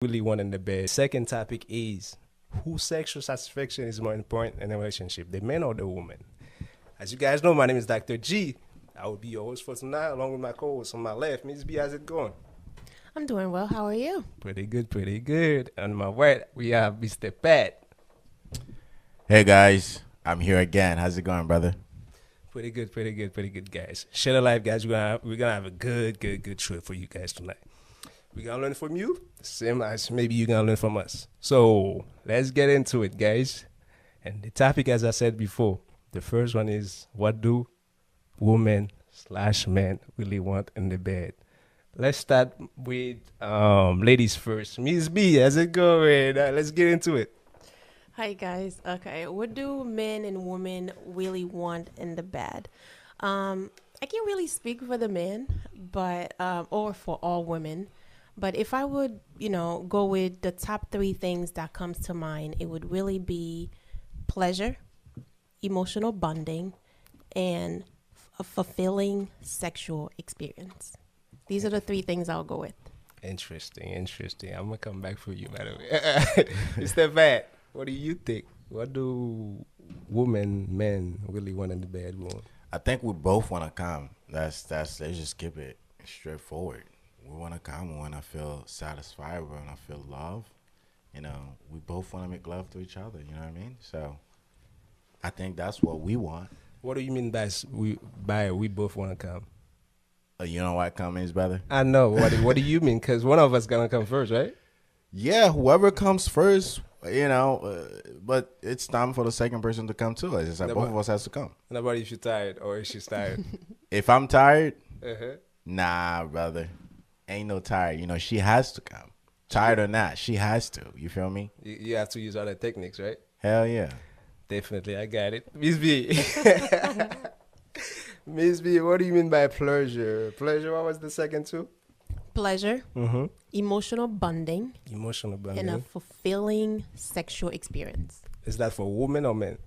really want in the bed. Second topic is whose sexual satisfaction is more important in a relationship, the man or the woman? As you guys know, my name is Dr. G. I will be your host for tonight, along with my co-host on my left, Miss B. How's it going? I'm doing well. How are you? Pretty good, pretty good. On my right, we have Mr. Pat. Hey guys, I'm here again. How's it going, brother? Pretty good, pretty good, pretty good, guys. Share the life, guys. We're gonna have a good trip for you guys tonight. We're gonna learn from you, same as maybe you're gonna learn from us. So let's get into it, guys. And the topic, as I said before, the first one is what do women/men really want in the bed? Let's start with ladies first. Miss B, how's it going? Let's get into it. Hi, guys. Okay, what do men and women really want in the bed? I can't really speak for the men, but or for all women. But if I would, go with the top three things that comes to mind, it would really be pleasure, emotional bonding, and a fulfilling sexual experience. These are the three things I'll go with. Interesting. I'm gonna come back for you, by the way. Mr. Pat, what do you think? What do men really want in the bedroom? I think we both want to come. Let's just keep it straightforward. We want to come. We want to feel satisfied. We want to feel love. We both want to make love to each other. You know what I mean? So I think that's what we want. What do you mean by we both want to come? You know what come is, brother? I know. What do you mean? Because one of us gonna come first, right? Yeah, whoever comes first, but it's time for the second person to come too. It's just like both of us has to come. Nobody if you're tired or if she's tired. If I'm tired, Uh-huh. nah, brother. Ain't no tired. She has to come. Tired or not, she has to. You feel me? You have to use other techniques, right? Hell yeah. Definitely, I got it. Miss B. Miss B, what do you mean by pleasure? Pleasure, what was the second two? Pleasure, Mm-hmm. emotional bonding, Emotional bonding. and a fulfilling sexual experience. Is that for women or men?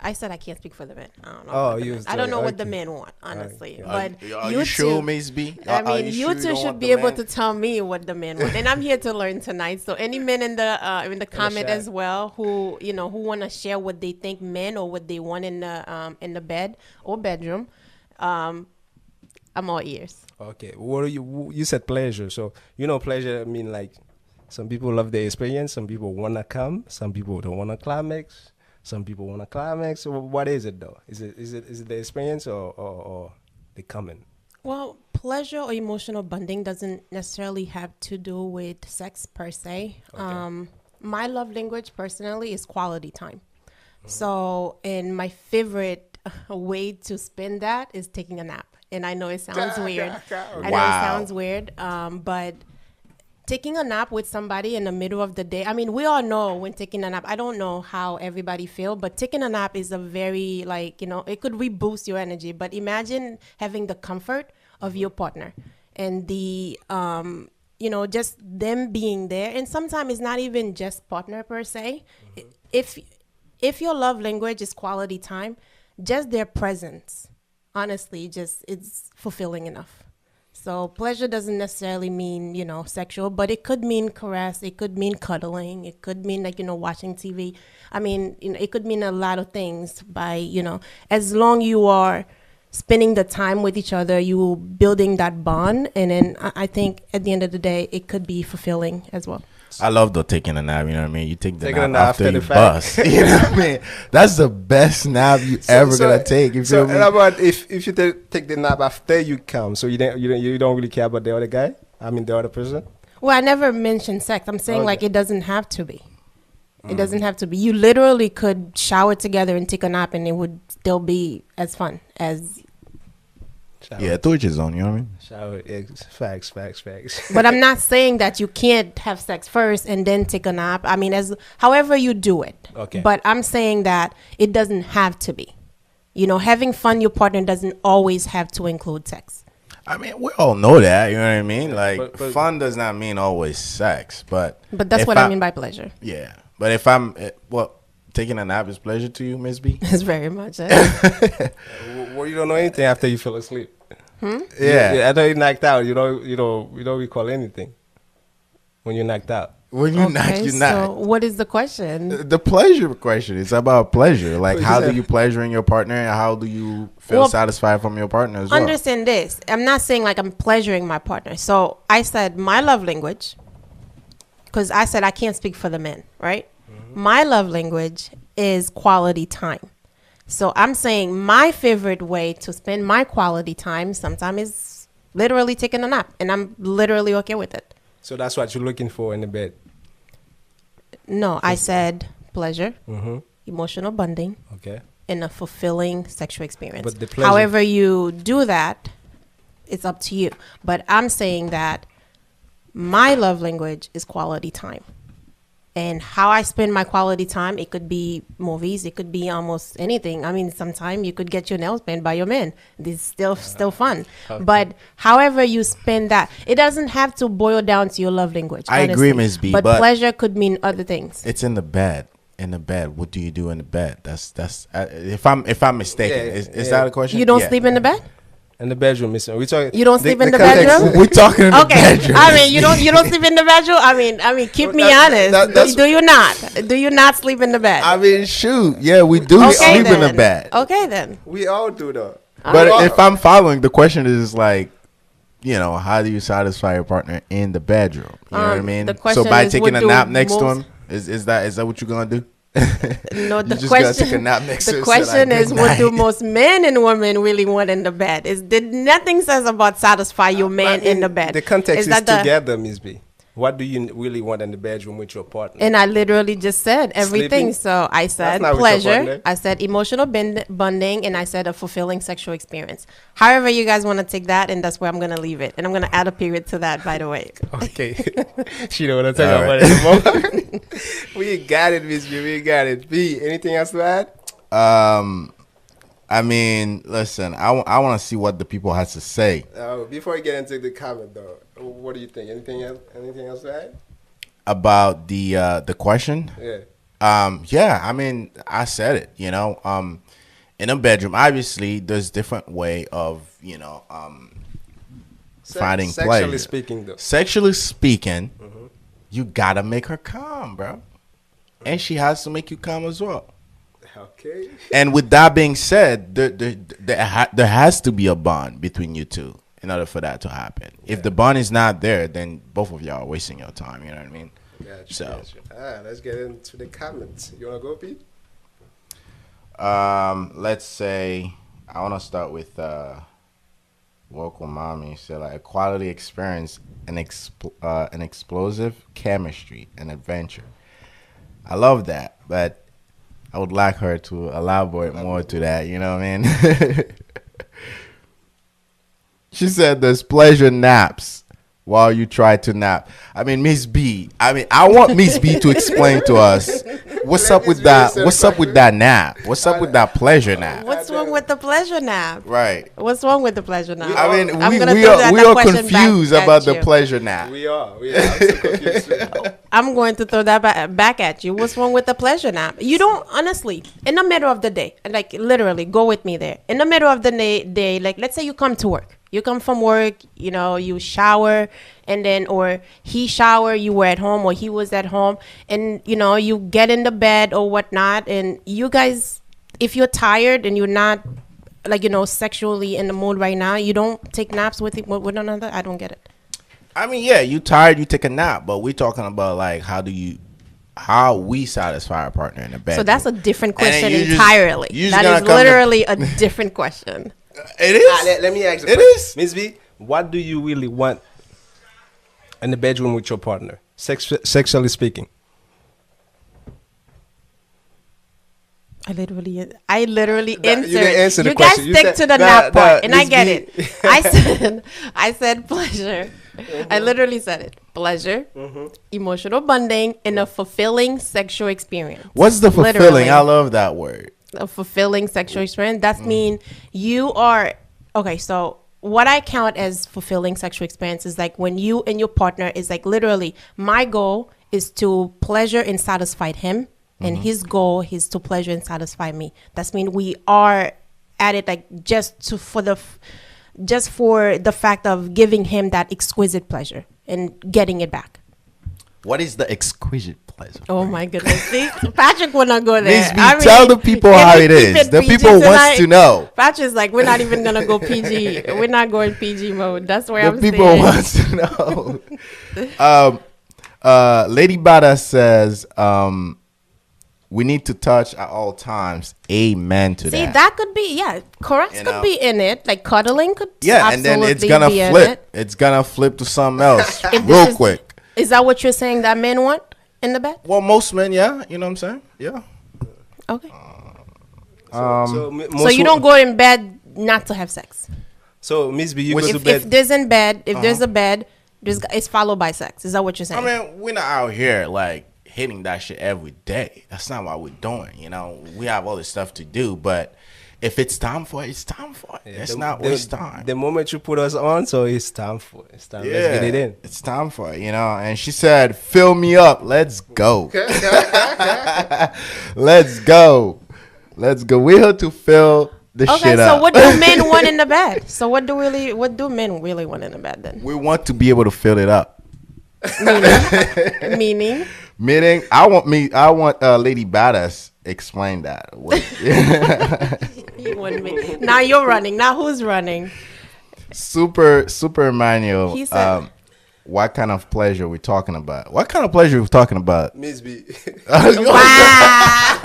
I said I can't speak for the men. I don't know. Oh, what the you men- was I don't know like, what the okay. men want, honestly. Okay. But Are you you sure, two, Miss B? I Are mean, you you sure two don't should want be the able man? to tell me what the men want, and I'm here to learn tonight. So, any men in the comment chat. as well who want to share what they think men or what they want in the bed or bedroom, I'm all ears. Okay. What do you said pleasure. So, pleasure, I mean, like, some people love the experience. Some people want to come. Some people don't want to climax. Some people want to climax. So what is it, though? Is it the experience or the coming? Well, pleasure or emotional bonding doesn't necessarily have to do with sex per se. Okay. My love language personally is quality time. So, and my favorite way to spend that is taking a nap. And I know it sounds weird. I know it sounds weird, but taking a nap with somebody in the middle of the day. I mean, we all know when taking a nap. I don't know how everybody feel, but taking a nap is a very it could reboost your energy. But imagine having the comfort of your partner and the just them being there. And sometimes it's not even just partner per se. If your love language is quality time, just their presence, honestly, just it's fulfilling enough. So pleasure doesn't necessarily mean, sexual, but it could mean caress. It could mean cuddling. It could mean watching TV. I mean, it could mean a lot of things as long you are spending the time with each other, you building that bond. And then I think at the end of the day, it could be fulfilling as well. I love the taking a nap. You know what I mean? You take the Taking a nap nap after after you the fact. bust. You know what I mean? That's the best nap you ever gonna take. You So, feel me? and about if you take the nap after you come, so you don't really care about the other guy? I mean, the other person? Well, I never mentioned sex. I'm saying Okay. it doesn't have to be. It doesn't have to be. You literally could shower together and take a nap, and it would still be as fun as. Shower. Yeah, to each his own. You know what I mean? Shower. Facts. But I'm not saying that you can't have sex first and then take a nap. I mean, as however you do it. Okay. But I'm saying that it doesn't have to be. Having fun, your partner doesn't always have to include sex. I mean, we all know that. You know what I mean? Like, But- fun does not mean always sex, but But that's if what I mean by pleasure. Yeah, but if I'm taking a nap is pleasure to you, Miss B? It's very much. Well, you don't know anything after you fell asleep. Yeah. After you knocked out, you don't recall anything when you're knocked out. When you're not, Okay, you're so not. what is the question? The pleasure question. It's about pleasure. Like, What how you do say? you pleasure in your partner, and how do you feel Well, satisfied from your partner as well? Understand this. I'm not saying like I'm pleasuring my partner. So I said my love language, because I said I can't speak for the men, right? My love language is quality time. So I'm saying my favorite way to spend my quality time sometimes is literally taking a nap, and I'm literally okay with it. So that's what you're looking for in the bed. No, I said pleasure, Mm-hmm. emotional bonding, Okay. and a fulfilling sexual experience. But the pleasure- However you do that, it's up to you. But I'm saying that my love language is quality time. And how I spend my quality time, it could be movies, it could be almost anything. I mean, sometimes you could get your nails painted by your man. This is still fun. Okay. But however you spend that, it doesn't have to boil down to your love language. I agree, honestly. Ms. B, But but- pleasure could mean other things. It's in the bed. In the bed, what do you do in the bed? That's if I'm mistaken, Yeah, is yeah. that a question? You don't Yeah. sleep in the bed? In the bedroom, mister. We talking. You don't sleep in the context- bedroom? We're talking in the Okay, bedroom. I mean, you don't sleep in the bedroom. I mean, keep Well, me that- honest. that's- Do you not? Do you not sleep in the bed? I mean, shoot, yeah, we do Okay, sleep in the then. bed. Okay then. We all do though. But We all- if I'm following, the question is like, how do you satisfy your partner in the bedroom? You know what I mean? the question So by is, taking what a do nap next to most- him, is that what you're gonna do? No, You the just gotta question. take a nap next to The him, say, like, question "Good is, what do night." most men and women really want in the bed? Is did nothing says about satisfy your man But in the bed? The context is, that the- together, Miss B. What do you really want in the bedroom with your partner? And I literally just said everything. Sleeping? So I said not with your pleasure, partner. I said emotional bonding, and I said a fulfilling sexual experience. However you guys want to take that, and that's where I'm going to leave it. And I'm going to add a period to that, by the way. Okay. She don't want to talk All about right. it anymore. We got it, Miss B. We got it. B, anything else to add? I mean, listen, I want to see what the people has to say Before we get into the comment, though, what do you think? Anything else? Anything else to add? about the question. Yeah. Yeah, I mean, I said it, in a bedroom, obviously there's different way of, finding Sexually pleasure. speaking, though. Sexually speaking, you gotta make her calm, bro. And she has to make you calm as well. Okay. And with that being said, there has to be a bond between you two in order for that to happen. If the bond is not there, then both of y'all are wasting your time. You know what I mean? Gotcha, So. gotcha. Let's get into the comments. You want to go, Pete? Let's say I want to start with local mommy. So like a quality experience, an explosive chemistry, an adventure. I love that, but I would like her to elaborate more to that. You know what I mean? She said there's pleasure naps while you try to nap. I mean, Miss B. I want Miss B to explain to us what's up with that. What's up with that nap? What's up with that pleasure nap? What's wrong with the pleasure nap? Right. What's wrong with the pleasure nap? I mean, I'm we gonna we throw are that question confused back about at the you. pleasure nap. We are. I'm so confused too. I'm going to throw that back at you. What's wrong with the pleasure nap? You don't, honestly, in the middle of the day, like literally, go with me there. In the middle of the day, like let's say you come to work. You come from work, you shower, and then, or he shower, you were at home, or he was at home, and, you get in the bed or whatnot, and you guys, if you're tired and you're not, like, sexually in the mood right now, you don't take naps with one another? I don't get it. I mean, yeah, you tired, you take a nap, but we're talking about like how we satisfy our partner in the bed. So that's a different And then question you just- entirely. you just That gotta is come to- literally a different question. It is. Let me ask you. It is. Miss B, what do you really want in the bedroom with your partner, sexually speaking? I literally You answered. didn't answer the You guys question. You stick said- to the Nah, nap part, and I Miss get B. it. I said pleasure. I literally said it. Pleasure, emotional bonding, and a fulfilling sexual experience. What's the fulfilling? Literally. I love that word. A fulfilling sexual experience. That's mean you are okay. So what I count as fulfilling sexual experience is like when you and your partner is like literally. My goal is to pleasure and satisfy him, and his goal is to pleasure and satisfy me. That's mean we are at it like for the fact of giving him that exquisite pleasure and getting it back. What is the exquisite pleasure? Oh my goodness. See, Patrick will not go there. Miss B, tell the people how it is. The PG people wants to know. Patrick's like, we're not even gonna go PG. We're not going PG mode. That's where I'm The people staying. wants to know. Lady Bada says, we need to touch at all times. Amen to See, that. that could be, caress You could know? be in it. Like cuddling could And then it's absolutely gonna be in flip. it. It's gonna flip to something else If real this is- quick. Is that what you're saying that men want in the bed? Well, most men, yeah. You know what I'm saying? Yeah. Okay. So So you don't go in bed not to have sex. So Miss B, you go to If bed. there's in bed, if there's a bed, it's followed by sex. Is that what you're saying? I mean, we're not out here like hitting that shit every day. That's not what we're doing. You know, we have all this stuff to do, but if it's time for it, it's time for it. It's not waste time. The moment you put us on, so it's time for it. It's time. Let's get it in. It's time for it, you know. And she said, "Fill me up. Let's go. Let's go. Let's go. We're here to fill the Okay, shit so up. what do men want in the bed? So what do men really want in the bed then? We want to be able to fill it up. Meaning? Meaning, I want Lady Badass explain that. You want me. Now you're running. Now who's running? Super Emmanuel. He said- What kind of pleasure we talking about? What kind of pleasure we talking about? Miss B. Wow.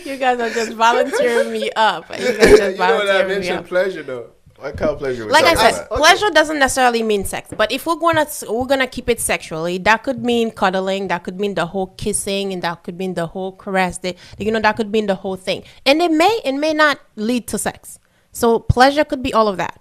You guys are just volunteering me up. You guys just You know what I volunteering me mentioned up. pleasure though. What kind of pleasure we Like I talking said, about? pleasure doesn't necessarily mean sex. But if we're gonna keep it sexually, that could mean cuddling, that could mean the whole kissing, and that could mean the whole caress. That could mean the whole thing. And it may not lead to sex. So pleasure could be all of that.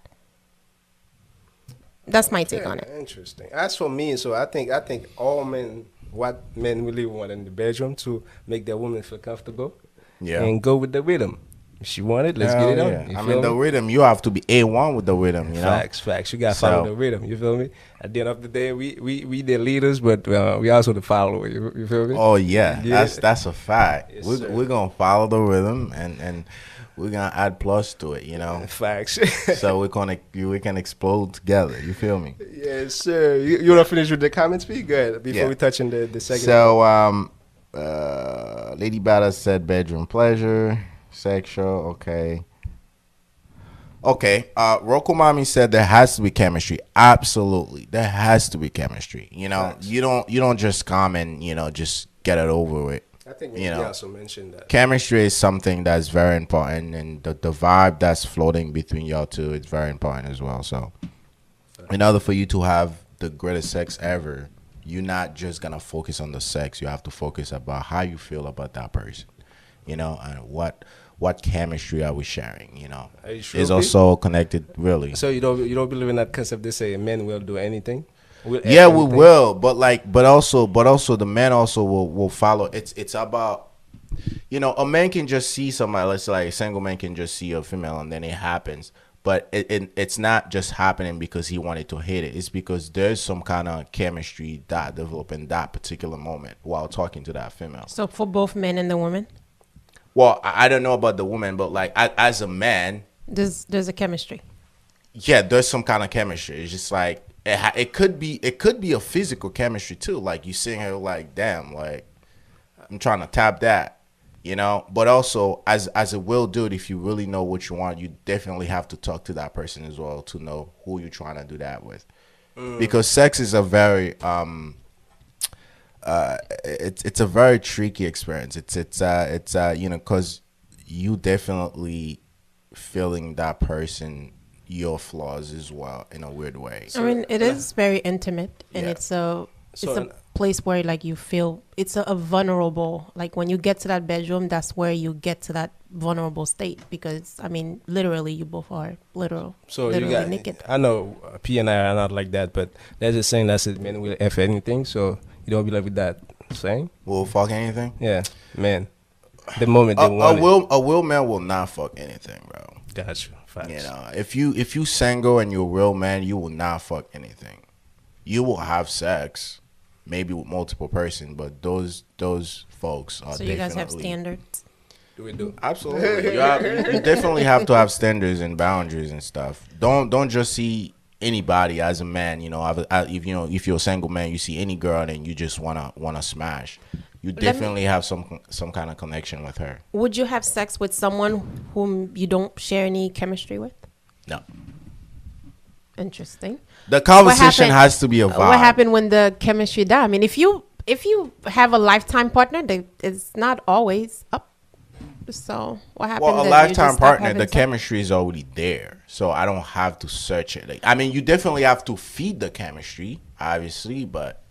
That's my take on it. Interesting. As for me, so I think all men, what men really want in the bedroom to make their woman feel comfortable, and go with the rhythm. If she want it, let's get it on. You I feel mean, the me? rhythm, you have to be A1 with the rhythm, you know? Facts. You gotta follow the rhythm. You feel me? At the end of the day, we the leaders, but we also the follower. You feel me? Oh, yeah. Yeah. That's a fact. Yes, we're sir. going to follow the rhythm and we're going to add plus to it, you know? Facts. So we can explode together. You feel me? Yes, sir. You want to finish with the comments, P? Good. Before Yeah. we touch on the second. So, Lady Bada said bedroom pleasure, sexual, okay. Okay, Roku Mommy said there has to be chemistry. Absolutely, there has to be chemistry. You know, Facts. you don't just come and just get it over with. I think you we know. also mentioned that. Chemistry is something that's very important, and the vibe that's floating between y'all two is very important as well. So, in order for you to have the greatest sex ever, you're not just gonna focus on the sex. You have to focus about how you feel about that person, and what chemistry are we sharing. Are you sure, Is P? also connected really. So you don't believe in that concept? They say men will do anything. Yeah, we will, but also the men also will follow. It's about, a man can just see somebody. Let's say like a single man can just see a female and then it happens. But it's not just happening because he wanted to hit it. It's because there's some kind of chemistry that developed in that particular moment while talking to that female. So for both men and the woman, Well, I don't know about the woman, but like as a man, there's a chemistry. yeah, there's some kind of chemistry. It's just like it could be a physical chemistry too. Like you seeing her like, damn, like I'm trying to tap that, But also as a will dude, if you really know what you want, you definitely have to talk to that person as well to know who you're trying to do that with. Because sex is a very it's a very tricky experience. It's because you definitely feeling that person your flaws as well in a weird way. I mean, it is very intimate, and Yeah. it's a So- place where like you feel it's a vulnerable. Like when you get to that bedroom, that's where you get to that vulnerable state because I mean, literally, you both are So literally you got. naked. I know P and I are not like that, but there's a saying that says men will f anything. So you don't believe with that saying? Will fuck anything? Yeah, man. The moment they want it. A will man will not fuck anything, bro. Gotcha. Facts. If you single and you're a real man, you will not fuck anything. You will have sex, maybe with multiple person, but those folks are So you guys have definitely- standards. Do we do? Absolutely, you definitely have to have standards and boundaries and stuff. Don't just see anybody as a man, if if you're a single man, you see any girl and you just wanna smash, you definitely have some kind of connection with her. Would you have sex with someone whom you don't share any chemistry with? No. Interesting. The conversation has to be a vibe. What happened when the chemistry died? I mean, if you have a lifetime partner, it's not always up. So what happened? Well, a lifetime partner, the chemistry is already there, so I don't have to search it. Like, I mean, you definitely have to feed the chemistry, obviously, but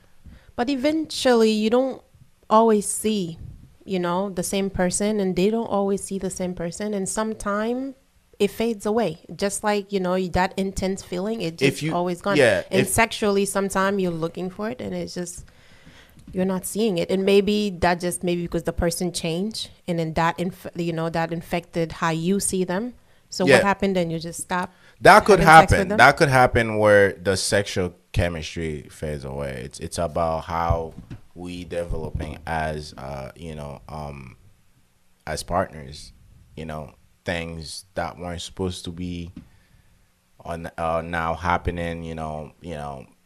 eventually you don't always see, the same person, and they don't always see the same person, and sometimes it fades away. Just like that intense feeling, it just always gone. Yeah, and sexually, sometimes you're looking for it, and it's just. You're not seeing it, and maybe because the person changed, and then that infected how you see them. So what happened? Then you just stop. That could happen. That could happen where the sexual chemistry fades away. It's about how we developing as as partners. Things that weren't supposed to be on now happening.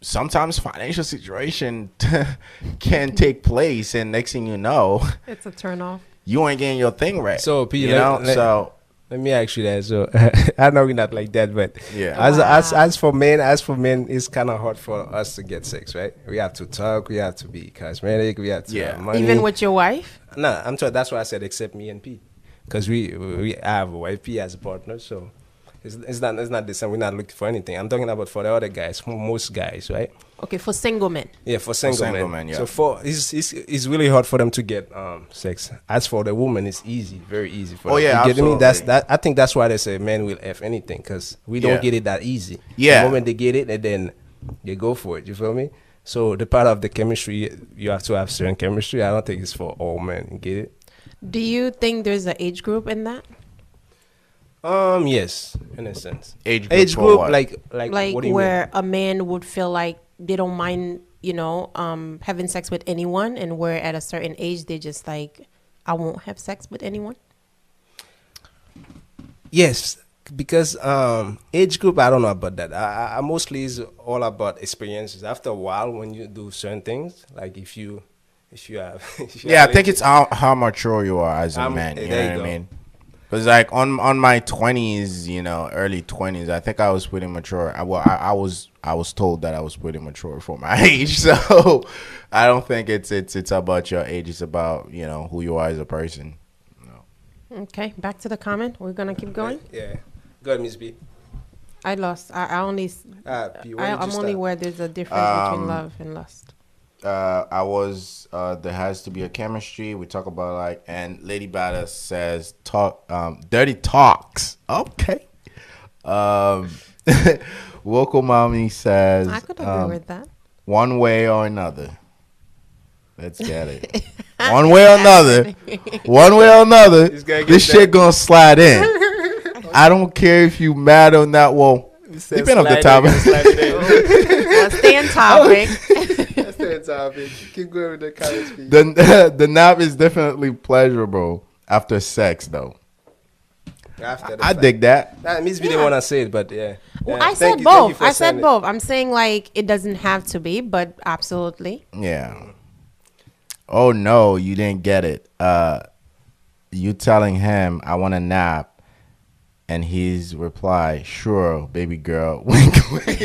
Sometimes financial situation can take place, and next thing you know, it's a turn off. You ain't getting your thing right. So, P, let me ask you that. So, I know we're not like that, but yeah. As for men, it's kind of hard for us to get sex, right? We have to talk, we have to be cosmetic, we have to have money. Even with your wife? No, I'm sorry. That's why I said except me and P, because we have a wife, P as a partner, so. It's not the same. We're not looking for anything. I'm talking about for the other guys, most guys, right? Okay, for single men. Yeah, for single men. Yeah. So it's really hard for them to get sex. As for the woman, it's easy, very easy for them. Yeah, you get me? I think that's why they say men will F anything, because we don't get it that easy. Yeah. The moment they get it, and then they go for it. You feel me? So the part of the chemistry, you have to have certain chemistry. I don't think it's for all men. You get it? Do you think there's an age group in that? Yes, in a sense. Age group, what? like what do you where mean? a man would feel like they don't mind, having sex with anyone, and where at a certain age they just like, I won't have sex with anyone. Yes, because age group, I don't know about that. I mostly is all about experiences. After a while, when you do certain things, like if you have, I think it's how mature you are as a man. You know what I mean? Because like on my 20s, early 20s, I think I was pretty mature. I was told that I was pretty mature for my age. So I don't think it's about your age. It's about who you are as a person. Okay, back to the comment. We're gonna keep going. Yeah, go ahead, Miss B. I lost. I'm only where there's a difference between love and lust. There has to be a chemistry. We talk about and Lady Bada says dirty talks. Okay. Woco Mommy says I could agree with that. One way or another. Let's get it. One way or another. One way or another. This shit gonna slide in. I don't care if you mad or not. Well, depending on the topic. Stay on topic. Keep going with the comments. The nap is definitely pleasurable after sex, though. I dig that. That means we didn't want to say it, but yeah. Well, I said both. I said both. I'm saying like it doesn't have to be, but absolutely. Yeah. Oh no, you didn't get it. You telling him I want a nap, and his reply, "Sure, baby girl." Wink, wink.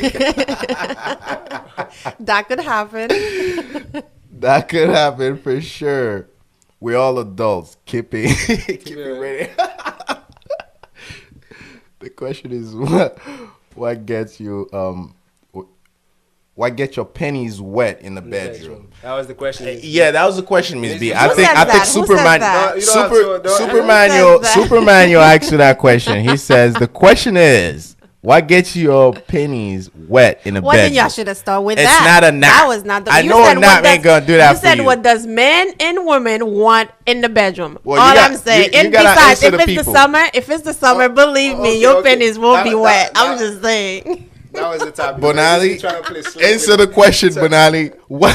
That could happen. That could happen for sure. We're all adults. Keep it ready. The question is, what gets you what gets your pennies wet in the bedroom? That was the question. Yeah, that was the question, Miss B. I think Superman you asked you that question. He says the question is, what gets your pennies wet in the bedroom? Then y'all should have started with it's that. It's not a nap. That was not the. I know a nap ain't gonna do that for you. You said what does men and women want in the bedroom? Well, all I'm saying. And besides, if it's the summer, believe me, your pennies won't be wet. I'm just saying. That was the topic. Bonali, answer the question, Bonali. What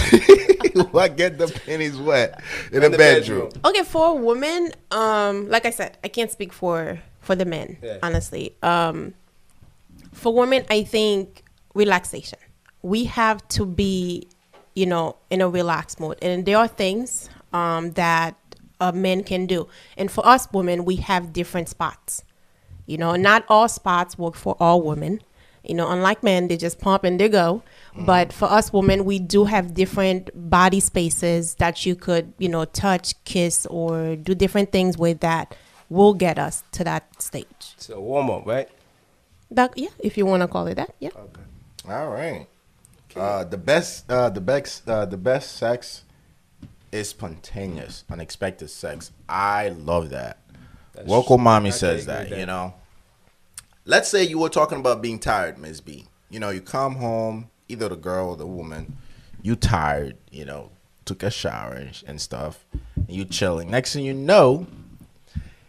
get the pennies wet in the bedroom? Okay, for a woman, like I said, I can't speak for the men, honestly. For women, I think relaxation. We have to be, in a relaxed mode. And there are things that men can do. And for us women, we have different spots. Not all spots work for all women. Unlike men, they just pump and they go. But for us women, we do have different body spaces that you could, touch, kiss, or do different things with that will get us to that stage. So warm up, right? Yeah, if you want to call it that, yeah. Okay. All right. The best sex is spontaneous, unexpected sex. I love that. Local mommy says that. Let's say you were talking about being tired, Ms. B. You come home, either the girl or the woman, you tired, took a shower and stuff, and you chilling. Next thing you know,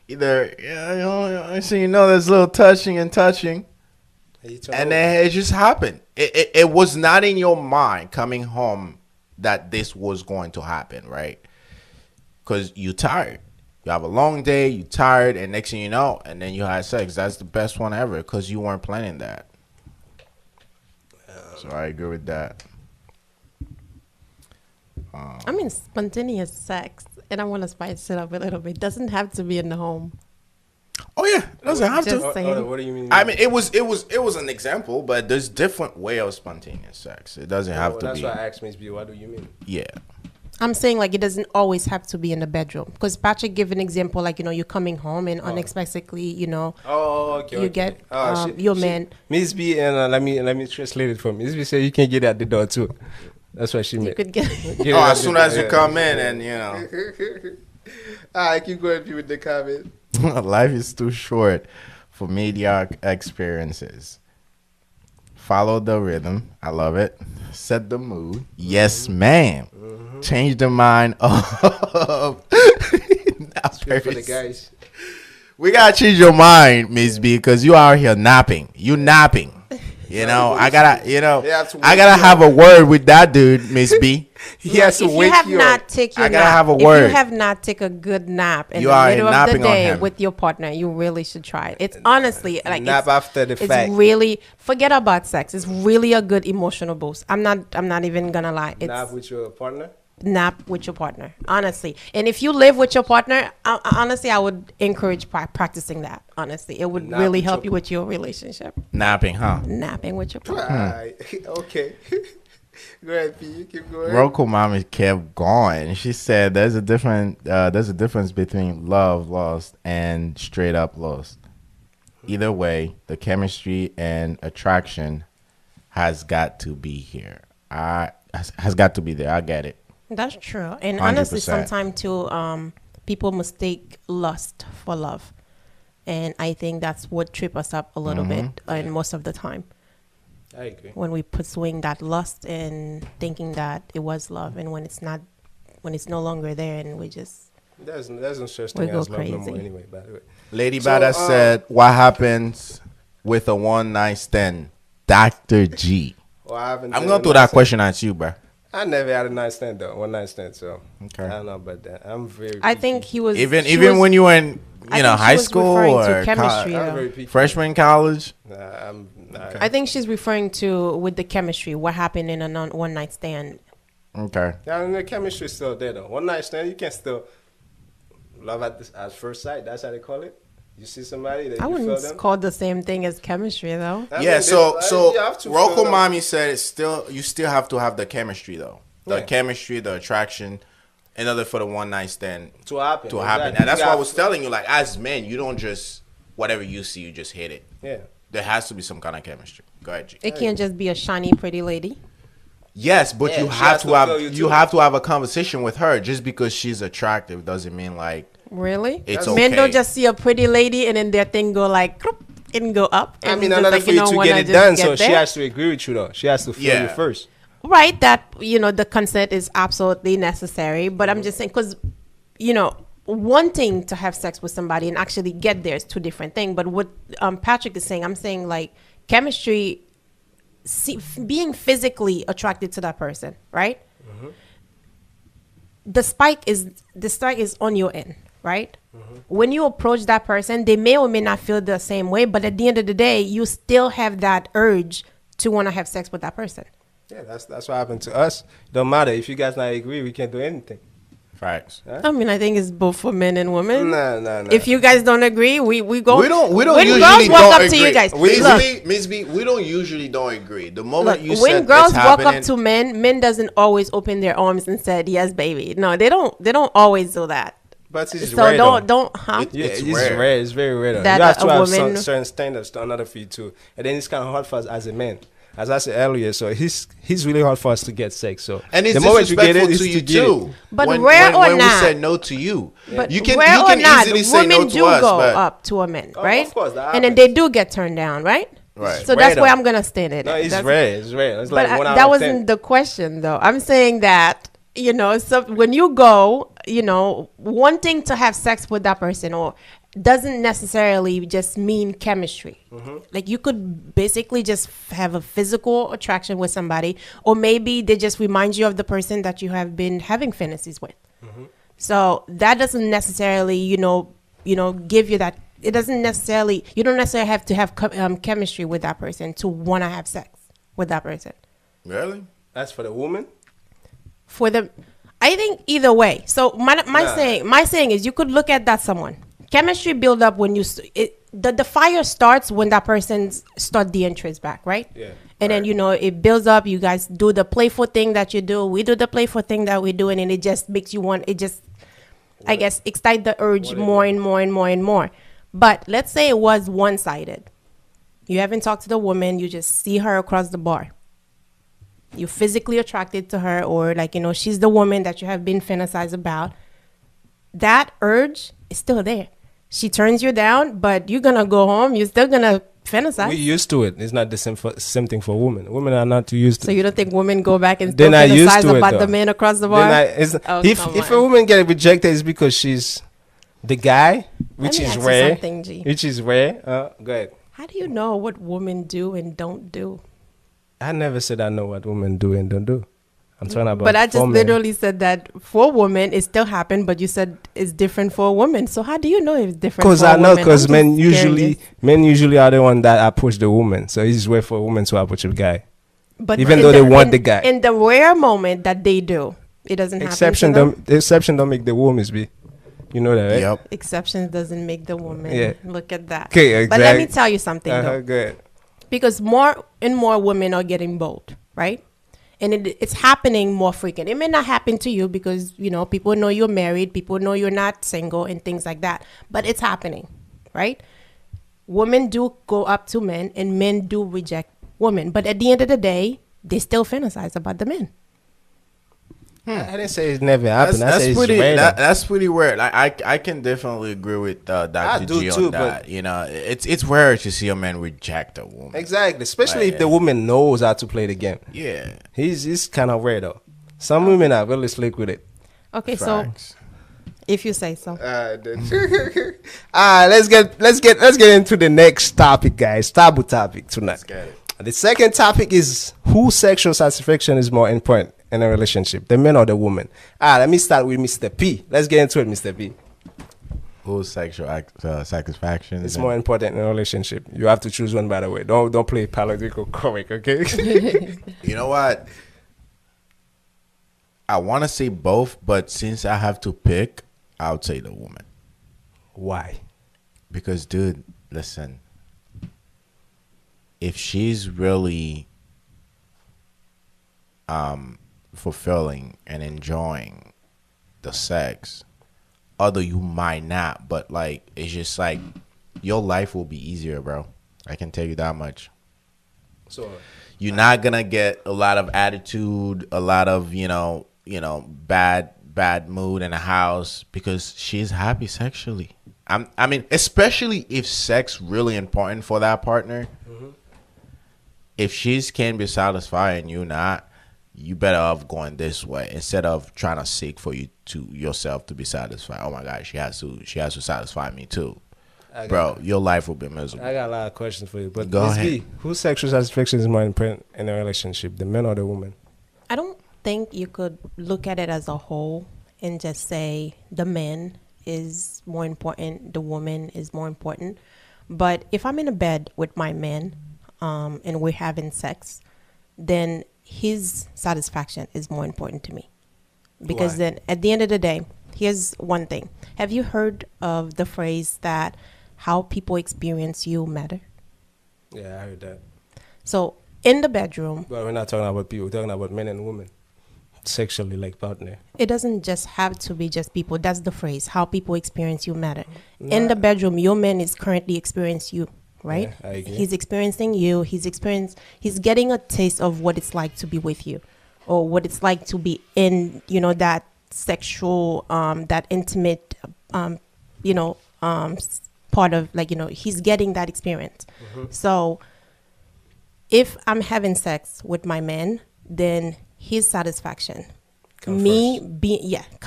there's a little touching, and then it just happened. It was not in your mind coming home that this was going to happen, right? Because you tired. You have a long day, you tired, and next thing you know, and then you had sex. That's the best one ever because you weren't planning that. So I agree with that. Spontaneous sex, and I want to spice it up a little bit. Doesn't have to be in the home. Oh yeah, it doesn't have Just to. saying. What do you mean? It was an example, but there's different way of spontaneous sex. It doesn't have to that's be. That's why I asked Ms. B, what do you mean? Yeah. I'm saying it doesn't always have to be in the bedroom. Because Patrick gave an example, you're coming home and unexpectedly, okay. You get your man. Ms. B, and let me translate it for me. Ms. B said you can get out the door too. That's what she meant. You could get. As soon as you come in, and I keep going with the comment. Life is too short for mediocre experiences. Follow the rhythm. I love it. Set the mood. Yes, ma'am. Change the mind of For the guys. We gotta change your mind, Miss B, because you out here napping. You napping. I gotta have a word with that dude, Miss B. He has to wake you up. If you have not taken a good nap in the middle of the day with your partner, you really should try it. It's honestly nap after the fact. It's really, forget about sex. It's really a good emotional boost. I'm not even gonna lie. Nap with your partner. Nap with your partner, honestly. And if you live with your partner, honestly, I would encourage practicing that. Honestly, it would really help you with your relationship. Napping, huh? Napping with your partner. Okay. Go ahead, P. You keep going. Local mommy kept going. She said there's a difference between love lost and straight up lost. Either way, the chemistry and attraction has got to be here. Has got to be there. I get it. That's true. And 100%. honestly, sometimes too, people mistake lust for love. And I think that's what trip us up a little bit, and most of the time. I agree. When we pursuing that lust and thinking that it was love, and when it's not, when it's no longer there, and we just there's no such thing as love no more anyway. By the way, Lady Bada said, "What happens with a one night stand?" Dr. G. I'm gonna throw that question at you, bro. I never had a night stand though, one night stand. So okay. I don't know about that. I'm very. I think he was even when you were in high school or freshman college. I think she's referring to with the chemistry. What happened in a one night stand? Okay. Yeah, and the chemistry is still there though. One night stand, you can still love at first sight. That's how they call it. You see somebody that I wouldn't call the same thing as chemistry though. So Rocco Mommy said you still have to have the chemistry though. The chemistry, the attraction, in order for the one night stand to happen. Exactly. And that's why I was telling you, like, as men, you don't just whatever you see, you just hit it. Yeah. There has to be some kind of chemistry. Go ahead, G. It can't just be a shiny, pretty lady. Yes, but you have to have a conversation with her. Just because she's attractive doesn't mean like really. It's Men don't just see a pretty lady and then their thing go like and go up. I mean, in order for you to get it done, so she has to agree with you though. She has to feel you first. Right. That the consent is absolutely necessary. But I'm just saying because wanting to have sex with somebody and actually get there is two different things. But what Patrick is saying, I'm saying like chemistry. Being physically attracted to that person, right? Mm-hmm. The strike is on your end, right? Mm-hmm. When you approach that person, they may or may not feel the same way, but at the end of the day, you still have that urge to want to have sex with that person. Yeah, that's what happened to us. Don't matter if you guys not agree, we can't do anything. Facts. Huh? I mean, I think it's both for men and women. No. If you guys don't agree, we go. We don't when usually girls walk don't up agree. to you guys. Miss B, we don't usually don't agree. The moment Look, you when said girls it's walk happening, up to men doesn't always open their arms and said, "Yes, baby." No, they don't. They don't always do that. But it's So rare, though. don't, huh? Yeah, It's it's rare. rare. It's very rare. Though. That You have to a have woman- certain standards to another for you too, and then it's kind of hard for us as a man. As I said earlier, so he's really hard for us to get sex. So and it's the moment you get disrespectful it, to it's you get it. too. But when, rare when, or when not- we said no to you, But you can rare or not, easily say women no to do us, go but up to a man, Oh, right? of course, that and then happens. they do get turned down, right? Right. So It's that's rare, where though. I'm gonna stand it. No, it's That's- rare. It's rare. It's like But one out that of wasn't 10. the question, though. I'm saying that so when you go, wanting to have sex with that person or doesn't necessarily just mean chemistry. Like you could basically just have a physical attraction with somebody, or maybe they just remind you of the person that you have been having fantasies with. So that doesn't necessarily, give you that. It doesn't necessarily. You don't necessarily have to have chemistry with that person to want to have sex with that person. really, That's for the woman. For the, I think either way. So my saying is, you could look at that someone. Chemistry build up when the fire starts when that person start the interest back, right? Yeah. And then it builds up. You guys do the playful thing that you do. We do the playful thing that we do, and then it just makes you want. It just, I guess, excite the urge more and more and more and more. But let's say it was one sided. You haven't talked to the woman. You just see her across the bar. You're physically attracted to her, or she's the woman that you have been fantasized about. That urge is still there. She turns you down, but you're gonna go home. You're still gonna fantasize. We're used to it. It's not the same thing for women. Women are not too used to So it. you don't think women go back and They're still not used fantasize to it, about though. the man across the Then bar? if a woman get rejected, it's because she's the guy, which me is ask you rare. something, G. Which is rare. Go ahead. How do you know what women do and don't do? I never said I know what women do and don't do. I'm talking about. But I just for men. literally said that for women it still happened, but you said it's different for a woman. So how do you know it's different? Because for a I know, woman? because I'm men just usually are the one that approach the woman. So it's rare for a woman to approach a guy. But even in though they want the guy. In the rare moment that they do, it doesn't Exception happen. To them. don't exception don't make the woman be. You know that, right? Yep. Exceptions doesn't make the woman. Yeah. Look at that. Okay, But let me exact- tell you something though, Good. because more and more women are getting bold, right? And it's happening more frequent. It may not happen to you because people know you're married, people know you're not single, and things like that. But it's happening, right? Women do go up to men, and men do reject women. But at the end of the day, they still fantasize about the men. I didn't say it's never happened. I said it's pretty. rare. That's pretty weird. I can definitely agree with Dr. do G on too, that. but- It's rare to see a man reject a woman. Exactly, especially Right, if the woman knows how to play the game. Yeah. He's kind of rare though. Some women are really slick with it. Okay, Facts. so if you say so. Let's get into the next topic, guys. Taboo topic tonight. Let's get it. The second topic is whose sexual satisfaction is more important in a relationship, the man or the woman? Let me start with Mr. P. Let's get into it, Mr. P. Whose sexual satisfaction It's more important in a relationship. You have to choose one, by the way. Don't play political correct, okay? You know what? I want to say both, but since I have to pick, I would say the woman. Why? Because, dude, listen. If she's really fulfilling and enjoying the sex, although you might not, but like it's just like your life will be easier, bro. I can tell you that much. So You're not gonna get a lot of attitude, a lot of bad mood in the house because she's happy sexually. I mean, especially if sex really important for that partner. If she's can be satisfied and you not, you better off going this way instead of trying to seek for you to yourself to be satisfied. Oh my God, she has to satisfy me too, bro. Your life will be miserable. I got a lot of questions for you, but Go Ms. ahead. B, whose sexual satisfaction is more important in a relationship, the man or the woman? I don't think you could look at it as a whole and just say the man is more important, the woman is more important. But if I'm in a bed with my man, and we're having sex, then his satisfaction is more important to me. Because Why? then at the end of the day, here's one thing. Have you heard of the phrase that how people experience you matter? Yeah, I heard that. So in the bedroom, But we're not talking about people. We're talking about men and women, sexually like partner. it doesn't just have to be just people. That's the phrase. How people experience you matter. In the bedroom, your man is currently experiencing you, right? Yeah, I agree. He's experiencing you. He's getting a taste of what it's like to be with you, or what it's like to be in, that sexual, that intimate, part of, he's getting that experience. So if I'm having sex with my man, then his satisfaction, come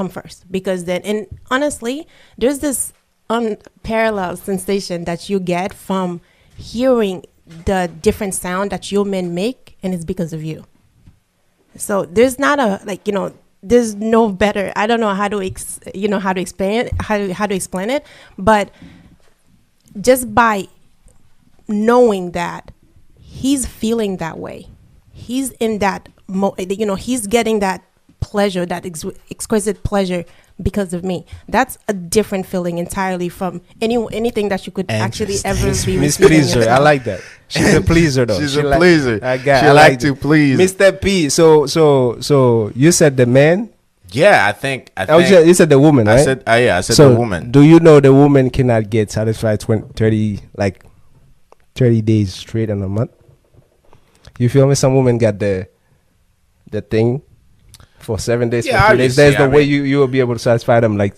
first. Because then, and honestly, there's this unparalleled sensation that you get from hearing the different sound that your men make, and it's because of you. So there's not there's no better. I don't know how to explain it, but just by knowing that he's feeling that way, he's in that he's getting that pleasure, that exquisite pleasure because of me. That's a different feeling entirely from anything that you could actually ever be. Miss receiving Pleaser, I yourself. like that. She's a pleaser though. She's She a pleaser. I She like it. to please. Mr. P. So you said the man. Yeah, I think. You said the woman, right? I said So the woman. do you know the woman cannot get satisfied 30 days straight in a month? You feel me? Some women got the thing for 7 days. Yeah, for 3 days. obviously, There's no way you will be able to satisfy them like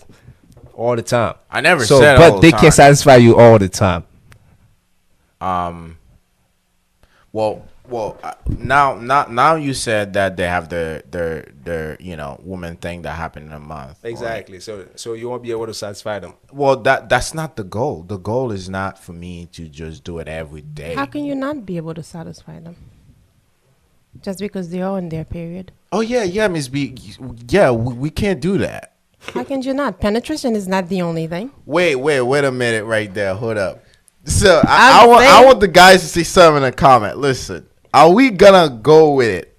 all the time. I never said all but the they time. can't satisfy you all the time. Now you said that they have their woman thing that happened in a month. Exactly. So you won't be able to satisfy them. Well, that's not the goal. The goal is not for me to just do it every day. How can you not be able to satisfy them? Just because they're on their period. Oh yeah, Miss B. Yeah, we can't do that. How can you not? Penetration is not the only thing. Wait a minute right there. Hold up. So I'm I want the guys to see something in the comment. Listen, are we gonna go with it?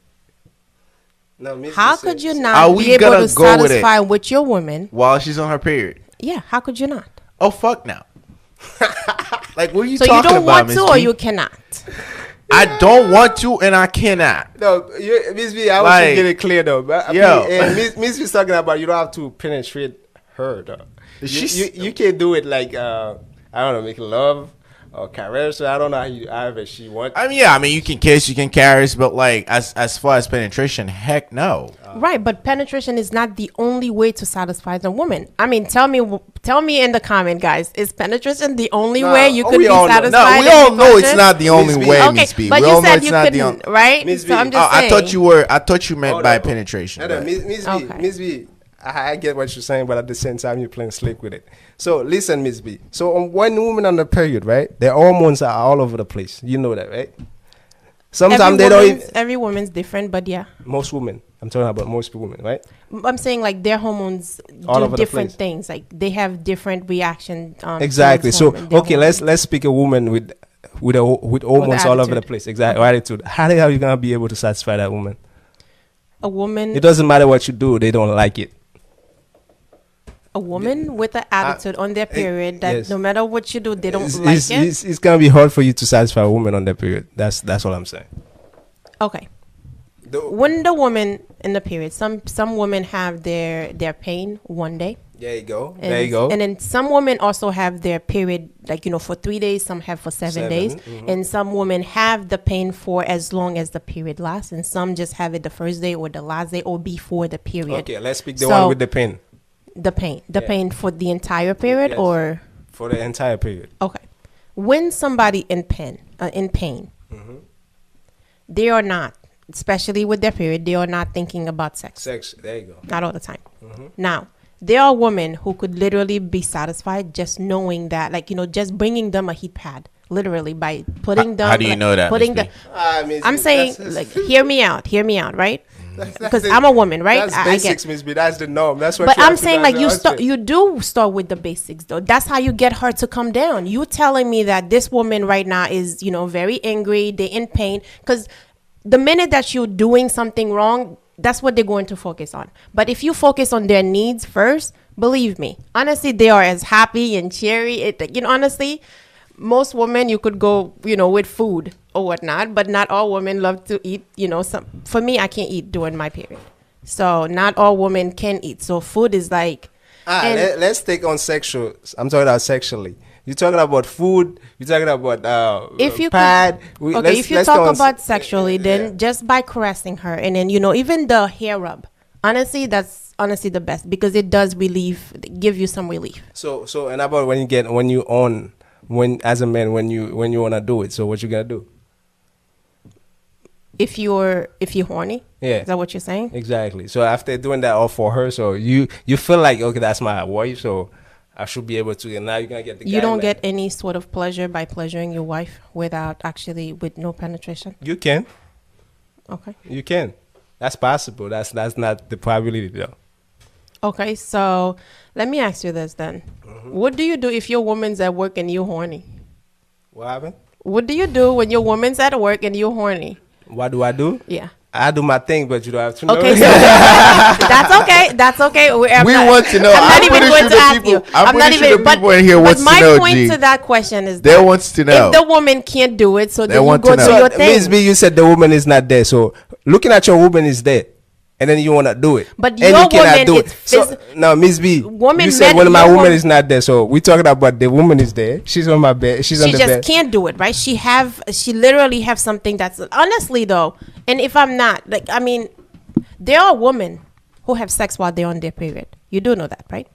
No, Miss How Miss- could you Are not we be able gonna to go with it? satisfy with your woman? While she's on her period. Yeah, how could you not? Oh fuck now. Like what are you So talking you don't about, want Miss to, or B? you cannot? I don't want to and I cannot. No, Miss B, I want Like, to get it clear though. But yo. Miss B's talking about you don't have to penetrate her though. You can't do it like I don't know, making love or caress. I don't know however she wants. I mean, you can kiss, you can caress, but like as far as penetration, heck no. Right, but penetration is not the only way to satisfy the woman. I mean, tell me in the comment, guys, is penetration the only way you could we be all know. satisfied? No, we in all the know it's pleasure? not the only Miss B. way, Okay, Miss B. but We you all know said it's you not the couldn't, only. right? Miss So B. I'm just saying. I thought you meant Hold by up. penetration. Hold on, but- Miss B, Okay. Miss B, I get what you're saying, but at the same time, you're playing slick with it. So listen, Miss B. So when women on the period, right, their hormones are all over the place. You know that, right? Sometimes they don't even. Every woman's different, but yeah. Most women. I'm talking about most women, right? I'm saying like their hormones All do over the different place. things. Like they have different reaction. Exactly. towards So hormone- their okay, hormones. let's pick a woman with hormones all over the attitude. place. Exactly. Attitude. How the hell are you gonna be able to satisfy that woman? a woman. It doesn't matter what you do; they don't like it. A woman with an attitude on their period that yes. no matter what you do, they don't It's, like it's, it. it's gonna be hard for you to satisfy a woman on their period. That's what I'm saying. Okay. When the woman in the period, some women have their pain one day. There you go. And, There you go. And then some women also have their period, like, for 3 days, some have for 7 days. And some women have the pain for as long as the period lasts. And some just have it the first day or the last day or before the period. Okay, let's pick the one with the pain. The pain for the entire period Yes. or For the entire period. okay. When somebody in pain, they are not, especially with their period, they are not thinking about sex. Sex. There you go. Not all the time. Now, there are women who could literally be satisfied just knowing that, like, just bringing them a heat pad, literally by putting them. How do you know that, Putting Miss the. B? I'm saying, like, hear me out, right? because I'm a woman, right? That's basics, Miss B. That's the norm. That's what. But you I'm have to saying do like as a you husband. you do start with the basics though. That's how you get her to come down. You telling me that this woman right now is very angry, they in pain, because the minute that you're doing something wrong, that's what they're going to focus on. But if you focus on their needs first, believe me, honestly, they are as happy and cheery. Honestly, most women you could go, with food or whatnot, but not all women love to eat. For me, I can't eat during my period, so not all women can eat. So food is like. Let's take on sexual. I'm talking about sexually. You're talking about food. You're talking about if you pad. if you talk about sexually, then just by caressing her, and then even the hair rub. Honestly, that's the best because it does give you some relief. So and about when as a man when you wanna do it. So what you gonna do? If you're horny, Yeah, is that what you're saying? Exactly. So after doing that all for her, so you feel like, okay, that's my wife, so I should be able to. And now you're gonna get the. You don't get any sort of pleasure by pleasuring your wife with no penetration. You can. Okay. You can. That's possible. That's not the probability though. Okay, so let me ask you this then. Mm-hmm. What do you do if your woman's at work and you're horny? What happened? What do you do when your woman's at work and you're horny? What do I do? Yeah. I do my thing, but you don't have to know. Okay, so that's okay. That's okay. We want to know. I'm not I'm even pretty going sure to the ask people- you. I'm pretty sure the people in here but wants to my know, point G. to that question is They that wants to know. if the woman can't do it, so They then you want go to to know. your So, thing. Ms. B, you said the woman is not there. So looking at your woman is there. And then you want to do it. But and your you cannot woman do is it. So, no, Ms. B, Woman you said met when my your woman woman- is not there. So we talking about the woman is there. She's on my bed. She's on She the just bed. can't do it, right? She literally have something that's honestly though. And if I'm not, there are women who have sex while they're on their period. You do know that, right?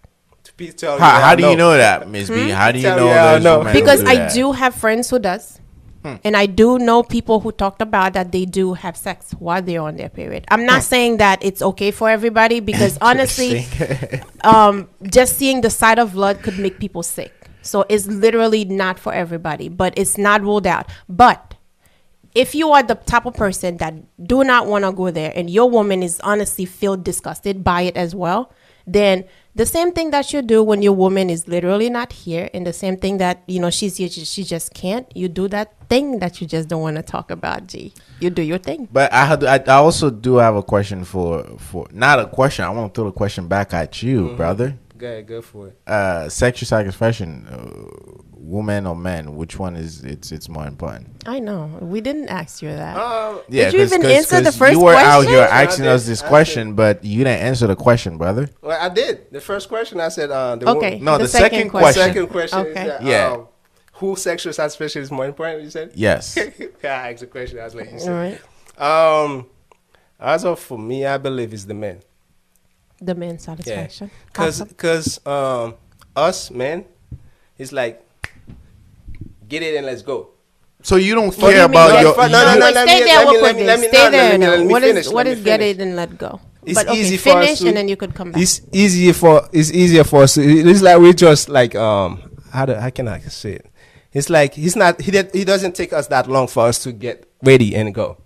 Please tell me How do you know that, Miss B? How do you Tell know me how I there's know. women who Because do I that? do have friends who does. And I do know people who talked about that they do have sex while they're on their period. I'm not saying that it's okay for everybody because honestly, just seeing the sight of blood could make people sick. So it's literally not for everybody, but it's not ruled out. But if you are the type of person that do not want to go there and your woman is honestly feel disgusted by it as well, then the same thing that you do when your woman is literally not here, and the same thing that she's here, she just can't. You do that thing that you just don't want to talk about. G, you do your thing. But I also do have a question for not a question. I want to throw the question back at you, brother. Go for it. Sexual satisfaction, woman or man, which one is it's more important? I know we didn't ask you that. Yeah, Did you even answer the first you were out question? here I asking did. us this question, but you didn't answer the question, brother. Well, I did. The first question I said. Okay. No, the second question. Second question. Okay. Is that, Yeah. who sexual satisfaction is more important? You said. Yes. I asked the question. I was like, you All said. right. As of for me, I believe it's the men. The man satisfaction. Because us men, it's like get it and let's go. So you don't What do care you mean about get- your. No, no, you- no, Stay there real quick. let me- Stay no, there. let me- now. let me What finish, is let me get finish. it and let go? It's But okay, easy for us finish to- and then you could come back. It's easier for us. It's like we just like how can I say it? It's like he doesn't take us that long for us to get ready and go.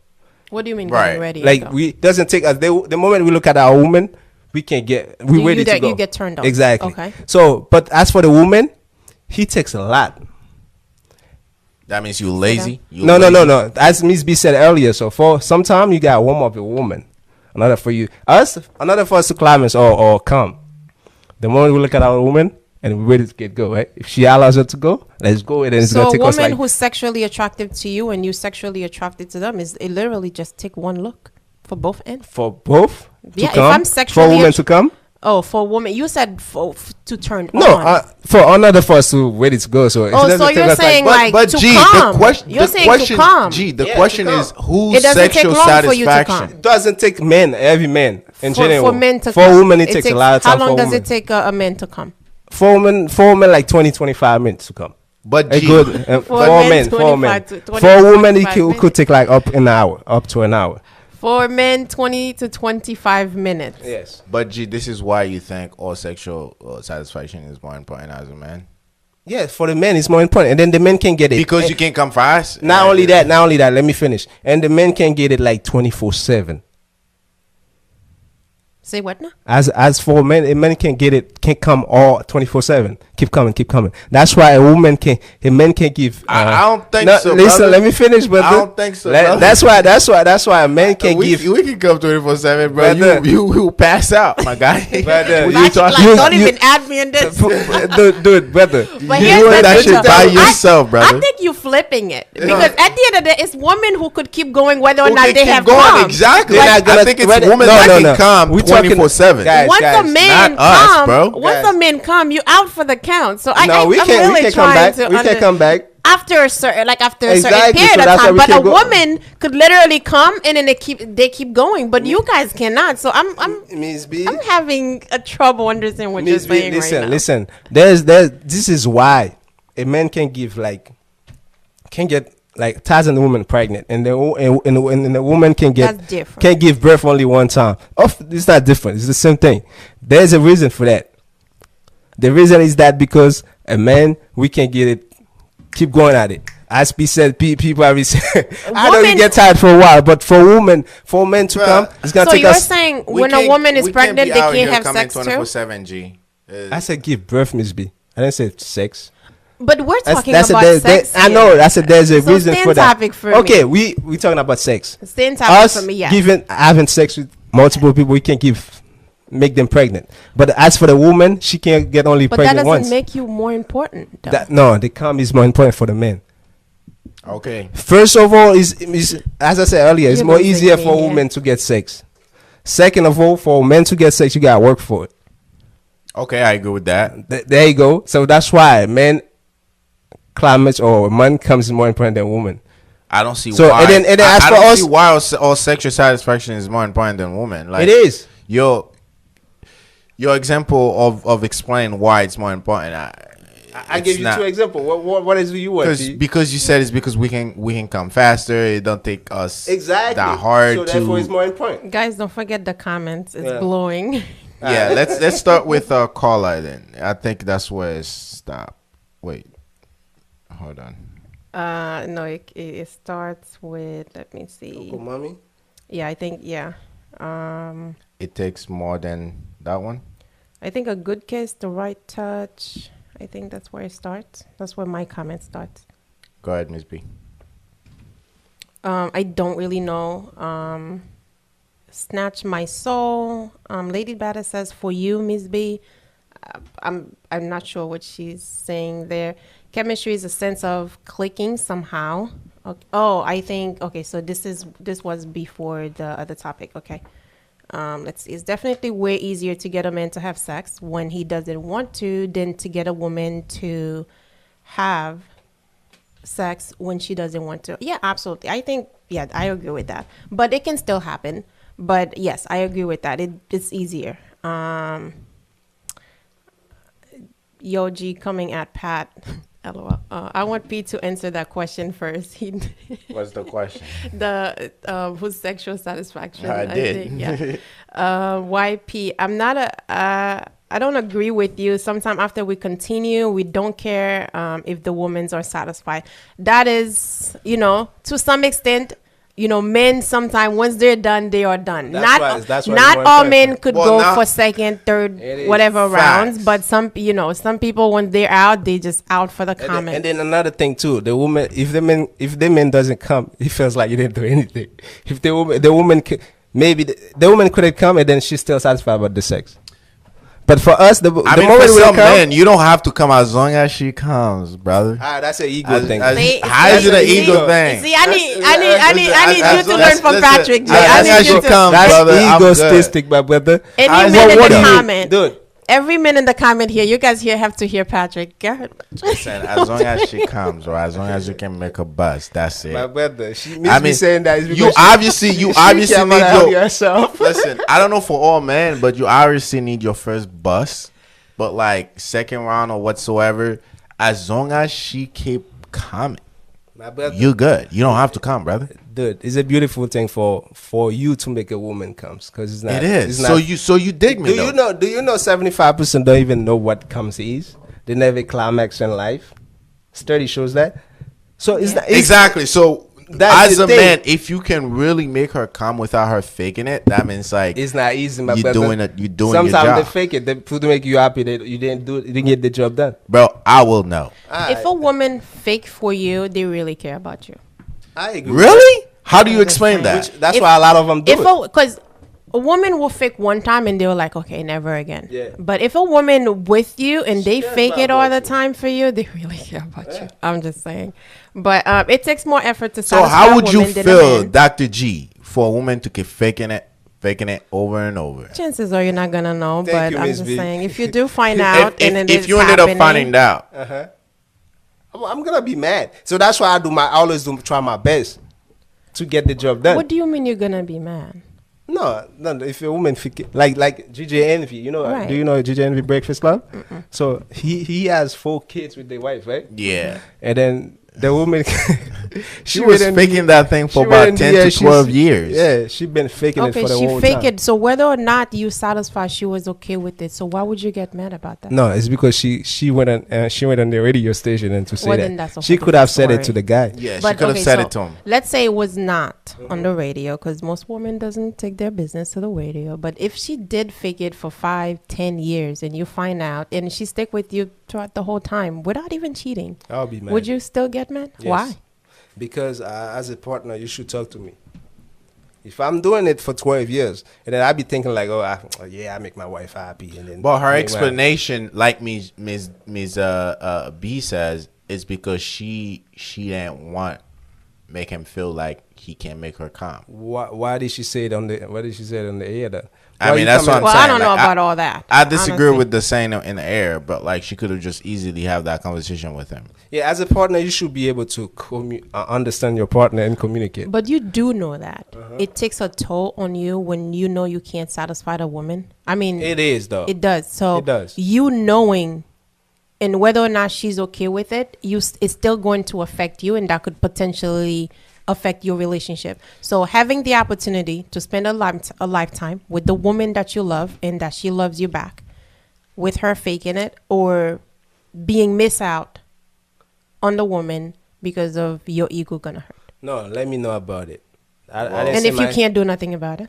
What do you mean Right. getting ready? Like and go? we doesn't take us. The moment we look at our woman, we can get You- ready to go. you get turned on. Exactly. Okay. So, but as for the woman, he takes a lot. That means you lazy. You No. lazy. As Miss B said earlier, so for some time you gotta warm up a woman. Another for us to climax or come. The moment we look at our woman and we're ready to get go, right? If she allows us to go, let's go. And then it's So gonna a take us woman like who's sexually attractive to you and you sexually attracted to them is it literally just take one look for both ends. for both. To Yeah, if come, I'm for sexually a woman att- to come. Oh, for a woman, you said to turn No, on. for another for us to ready to go. So it Oh, doesn't so take you're us saying like, like But to G, come. the question. You're the saying question, to come. G, the Yeah, question to is come. whose It doesn't take sexual long for you to satisfaction. come. it doesn't take men, every man in general. For men to for come. a woman, it takes a lot of time. How long for a does woman. it take a man to come? For women, like 20-25 minutes to come. But A G, good For for men, men, 25 to 20 for a woman, it 25 could take like up to an hour. For men, 20 to 25 minutes. Yes. but G, this is why you think all sexual satisfaction is more important as a man. Yeah, for the men, it's more important, and then the men can get it Because you can come fast. Not only that. Let me finish. And the men can get it like 24/7. Say what now? As for men, a man can get it, can come all 24/7. Keep coming. That's why a man can give. I don't think no, so. Listen, brother. let me finish, brother. I don't think so. brother. That's why a man can give. We can come 24/7, bro. Brother. You will pass out, my guy. Brother, Don't even add me in this. dude, brother. But You here's doing the that thing, shit though. by I- yourself, brother. I think you flipping it because at the end of the day, it's women who could keep going whether or Who not can they keep have going. come. Exactly. They're I not gonna- think it's whether- women no, that no, can no. come We talking- 24/7. Guys, Once a man not us, come, bro. once Guys. a man come, you out for the count. So No, we I'm can really come trying back. to We can come back. after a certain after a certain Exactly, period so of that's why time. we But can a go- woman could literally come and then they keep going. But you guys cannot. So I'm Miss B. having a trouble understanding what you're Miss B, saying listen, right now. listen. There's this is why a man can give can get 1,000 women pregnant, and the woman can That's different. can give birth only one time. It's not different. It's the same thing. There's a reason for that. The reason is that because a man, we can get it, keep going at it. As B said, people have said, I know you Woman- get tired for a while, but for men to Bruh. come, it's gonna So take you're us. saying when a woman is pregnant, they can't have sex too? 24/7, G. I said give birth, Miss B. I didn't say sex. But we're talking That's about sex. I know. here. I said there's a So reason stay for on that. topic for Okay, me. we talking about sex. Stay on topic Us for me, yeah. having sex with multiple people, we can make them pregnant. But as for the woman, she can get only But that pregnant doesn't once. make you more important. Though. No, the cum is more important for the men. Okay. First of all, is as I said earlier, it's You're more losing easier me for here. women to get sex. Second of all, for men to get sex, you gotta work for it. Okay, I agree with that. There you go. So that's why men climax or man comes more important than woman. I don't see So, why. and then as I for don't us- see why all sexual satisfaction is more important than woman. Like It is. your example of explaining why it's more important. I give you two examples. What is you want? T? Because you said it's because we can come faster. It don't take us Exactly. that hard So to. therefore, it's more important. Guys, don't forget the comments. It's Yeah. blowing. Yeah, let's start with caller then. I think that's where it stopped. Wait, hold on. No, it starts with. Let me see. Coco mommy. Yeah, I think It takes more than that one. I think a good kiss, the right touch. I think that's where it starts. That's where my comment starts. Go ahead, Miss B. I don't really know. Snatch my soul. Lady Bada says for you, Miss B. I'm not sure what she's saying there. Chemistry is a sense of clicking somehow. Okay. Oh, I think okay. So this was before the other topic. Okay. Let's see. It's definitely way easier to get a man to have sex when he doesn't want to than to get a woman to have sex when she doesn't want to. Yeah, absolutely. I think, yeah, I agree with that. But it can still happen. But yes, I agree with that. It's easier. Yoji coming at Pat. LOL. I want Pete to answer that question first. What's the question? The whose sexual satisfaction. I did. think, yeah. YP. I'm not I don't agree with you. Sometime after we continue, we don't care if the women's are satisfied. That is, to some extent, men sometimes once they're done, they are done. That's why it's Not more all important. men could Well, go now- for second, third, It is whatever rounds. facts. But some people when they're out, they just out for the comment. And then another thing too, the woman, if the man doesn't come, he feels like you didn't do anything. If the woman maybe the woman couldn't come, and then she's still satisfied about the sex. But for us, the I moment mean, for we some come, men, you don't have to come as long as she comes, brother. that's an ego thing. How is it an ego thing? See, I need you to learn from listen, Patrick. Jay. as I long need as you you to. come, That's brother, I'm good. egotistic, my brother. Any I- man in what the do you- comment. Dude, Every man in the comment here, you guys here have to hear Patrick. Go ahead. Listen, as long as she comes, or as long as you can make a buzz, that's my it. brother, she I mean, saying that is because You obviously she need care about your. yourself. Listen, I don't know for all men, but you obviously need your first bus. But like second round or whatsoever, as long as she keep coming, My brother, you good. You don't have to come, brother. dude, it's a beautiful thing for you to make a woman comes, because it's not. It is. It's not, So you dig me, Do you though. know? Do you know 75% don't even know what comes is? They never climax in life. Study shows that. So it's not Exactly. So That's as the a thing. man, if you can really make her come without her faking it, that means like It's not easy, my you're brother. doing it. You're doing Sometimes your they job, fake it. They to make you happy. You didn't do it. You didn't get the job done. bro. I will know. If a woman fake for you, they really care about you. I agree. Really? How do you I'm just explain saying. that? That's If- why a lot of them do it. Because a woman will fake one time and they're like, okay, never again. Yeah. But if a woman with you and they cares fake it about all the you. time for you, they really care about you. I'm just saying. But it takes more effort to So satisfy how a would you woman than a feel, man. Dr. G, for a woman to keep faking it over and over? Chances are you're not gonna know, Thank but you, I'm Miss just B. saying if you do find out and If you ended up finding out, I'm gonna be mad. So that's why I always do try my best to get the job done. what do you mean you're gonna be mad? No. If a woman like GJ Envy, you know, Right. do you know GJ Envy Breakfast Club? So he has 4 kids with their wife, right? yeah. And then the woman, She was went in- faking that thing for she went about in 10 the- to she's- 12 years. Yeah, she been faking it Okay, for the she whole faked time. it. So whether or not you satisfy, she was okay with it. So why would you get mad about that? No, it's because she went on the radio station and to say Well, then that that's a she whole could have different said it to story. the guy. Yeah, she But, could have okay, said so it to him. Let's say it was not on the radio, because most women doesn't take their business to the radio. But if she did fake it for 5-10 years and you find out and she stick with you throughout the whole time without even cheating, I'll be mad. would you still get mad? Yes. Why? Because as a partner, you should talk to me. If I'm doing it for 12 years, and then I be thinking like, I make my wife happy, and then But her I make my- explanation, like Ms. B says, is because she didn't want make him feel like he can't make her calm. Why did she say it on the? Why did she say it on the air? Then? I Why mean, you that's what coming- I'm Well, I saying. don't know Like, about all that. I disagree honestly. with the saying in the air, but like she could have just easily have that conversation with him. Yeah, as a partner, you should be able to understand your partner and communicate. But you do know that it takes a toll on you when you know you can't satisfy the woman. I mean, It is though. it does. So It does. you knowing and whether or not she's okay with it, it's still going to affect you, and that could potentially affect your relationship. So having the opportunity to spend a lifetime with the woman that you love and that she loves you back, with her faking it or being miss out on the woman because of your ego gonna hurt. No, let me know about it. I didn't And say if you my- can't do nothing about it,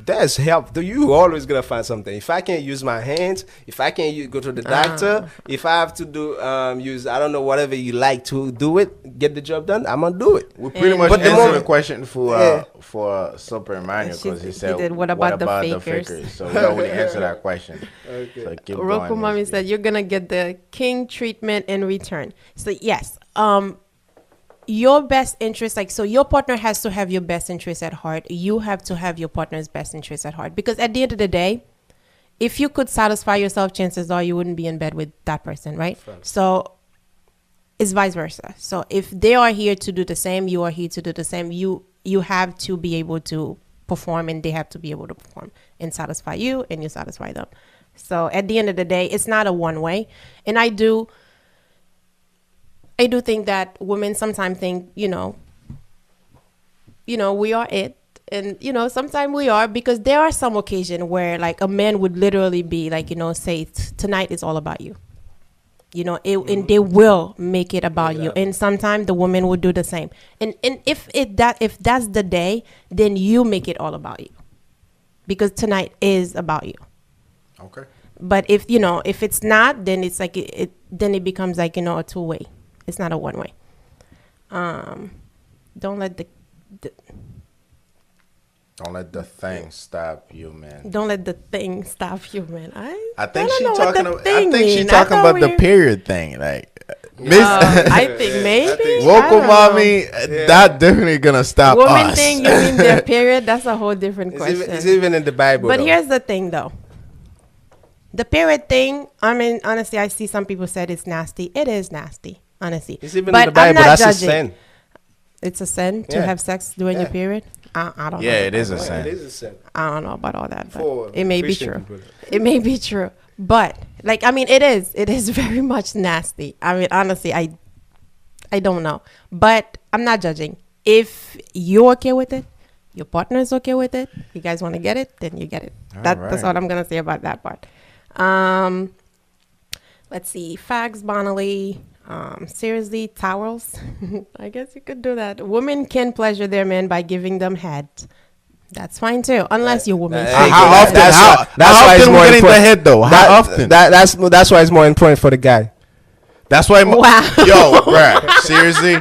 that's help. You always gonna find something. If I can't use my hands, if I can't go to the doctor, if I have to do use I don't know whatever you like to do it, get the job done, I'm gonna do it. We pretty much But the answered the moment- question for Super Emmanuel She- because he he said, did, what about the fakers? So we already answered that question. So keep Roku going, Mommy Miss B. said you're gonna get the king treatment in return. So yes, your best interest, like, so your partner has to have your best interest at heart. You have to have your partner's best interest at heart, because at the end of the day, if you could satisfy yourself, chances are you wouldn't be in bed with that person, right? So it's vice versa. So if they are here to do the same, you are here to do the same. You have to be able to perform, and they have to be able to perform and satisfy you, and you satisfy them. So at the end of the day, it's not a one way. And I do think that women sometimes think, we are it. And, sometimes we are, because there are some occasion where like a man would literally be like, say tonight is all about you. And they will make it about you. And sometimes the woman will do the same. And if that's the day, then you make it all about you, because tonight is about you. Okay. But if it's not, then it's like then it becomes like, a two-way. It's not a one-way. Don't let the Don't let the thing stop you, man. Don't let the thing stop you, man. I think don't she know what talking. the About, I thing think she mean. talking I about thought the we- period thing, like Miss I think maybe. Woke I don't mommy. know. That definitely gonna stop Woman us. thing, you mean their period? That's a whole different It's question. even in the Bible. But though. here's the thing, though. The period thing, I mean, honestly, I see some people said it's nasty. It is nasty, honestly. It's even But in the I'm Bible. not That's a judging. sin. It's a sin to Yeah. have sex during your Yeah. period? I don't know. Yeah, it is a Yeah, sin. it is a sin. I don't know about all that, but For it may be Christian true. people. It may be true. But, like, I mean, it is very much nasty. I mean, honestly, I don't know. But I'm not judging. If you're okay with it, your partner is okay with it, you guys want to get it, then you get it. That's right. all I'm going to say about that part. Let's see. Fags Bonnelly. Seriously, towels. I guess you could do that. Women can pleasure their men by giving them head. That's fine too, unless you're woman. How often? That's How why it's often we more getting the important. head though? How often? That's why it's more important for the guy. That's why. Wow. Yo, bruh. Seriously.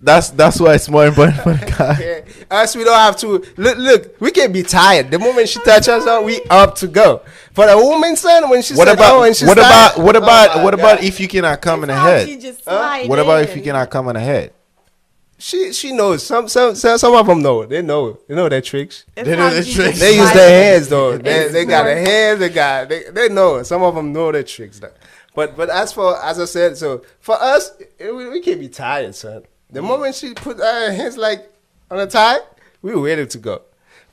That's why it's more important for the guy. Yeah. Us, we don't have to look. We can be tired. The moment she touches us, we up to go. For the woman, son, when she What said, about oh, and she's what tired, about what about oh my what about God. if you cannot come in the How head? she just slide What about if in? you cannot come in the head? She knows. Some of them know. They know their tricks. It's They know how the she tricks. just They use slide their in. hands though. They got their more- hands. They know. Some of them know their tricks though. But as I said, so for us, we can be tired, son. The moment she put her hands like on the tie, we were ready to go.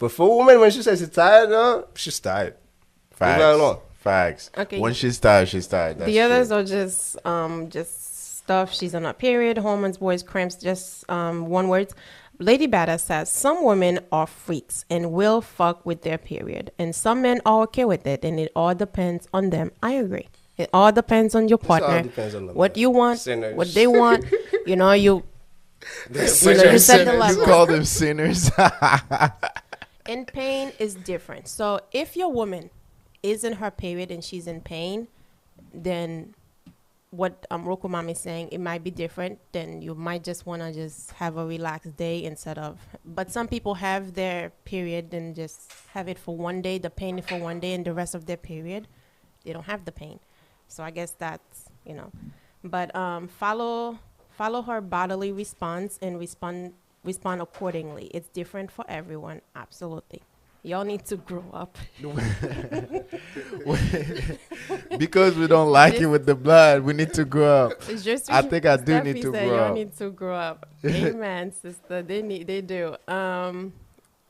But for a woman, when she says she's tired, she's tired. Leave her alone. Facts. Okay. When she's tired, she's tired. That's The others true. are just stuff. She's on a period, hormones, boys, cramps. Just one word. Lady Badass says some women are freaks and will fuck with their period, and some men are okay with it, and it all depends on them. I agree. It all depends on your all partner, depends on them, what man. you want, Sinners. what they want. You know, you You set the level. You call them sinners. And pain is different. So if your woman is in her period and she's in pain, then what Roku Mom is saying, it might be different. Then you might just want to just have a relaxed day instead of. But some people have their period and just have it for one day, the pain for one day, and the rest of their period, they don't have the pain. So I guess that's, But follow her bodily response and respond accordingly. It's different for everyone. Absolutely. Y'all need to grow up. Because we don't like it with the blood, we need to grow up. It's just I think I do Steffi need to said grow y'all up. need to grow up. Amen, sister. They do.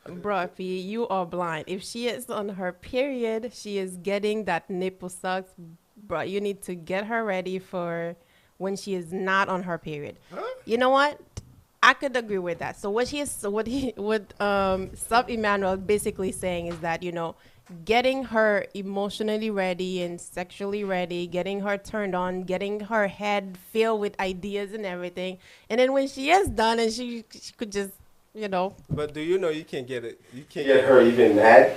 Bro, P, you are blind. If she is on her period, she is getting that nipple sucks. Bro, you need to get her ready for when she is not on her period. You know what? I could agree with that. So what Sub Emmanuel basically saying is that, getting her emotionally ready and sexually ready, getting her turned on, getting her head filled with ideas and everything. And then when she is done and she could just, But do you know you can get it? You can get her even mad,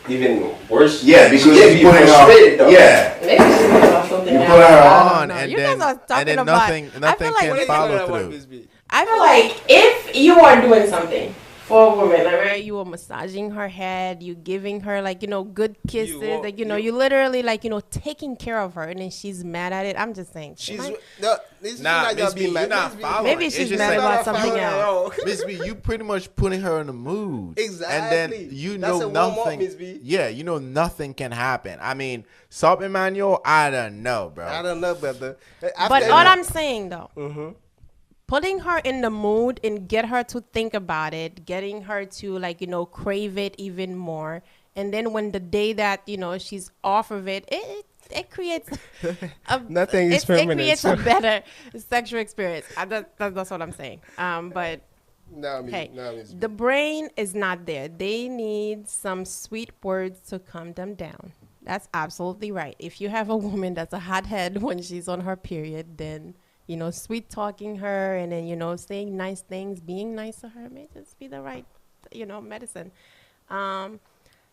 even worse. Yeah, because you you put frustrated, her though. Yeah. maybe she's thinking about something You else. put her I don't on know. and You then, guys are talking and then about, nothing I feel like can if- follow through. I feel like if you are doing something for a woman, like where you are massaging her head, you giving her good kisses, you literally taking care of her, and then she's mad at it. I'm just saying. Miss B, you're not following. Maybe It's she's just mad like- about something else. Miss B, you pretty much putting her in the mood. Exactly. And then That's a warm-up, nothing. Miss B. Yeah, nothing can happen. I mean, Sub Emmanuel, I don't know, bro. I don't know, brother. But all I'm saying though, putting her in the mood and get her to think about it, getting her to crave it even more, and then when the day that she's off of it, it creates Nothing is permanent, It creates so- a better sexual experience. That's what I'm saying. But hey, the brain is not there. They need some sweet words to calm them down. That's absolutely right. If you have a woman that's a hothead when she's on her period, then sweet talking her and then saying nice things, being nice to her may just be the right medicine.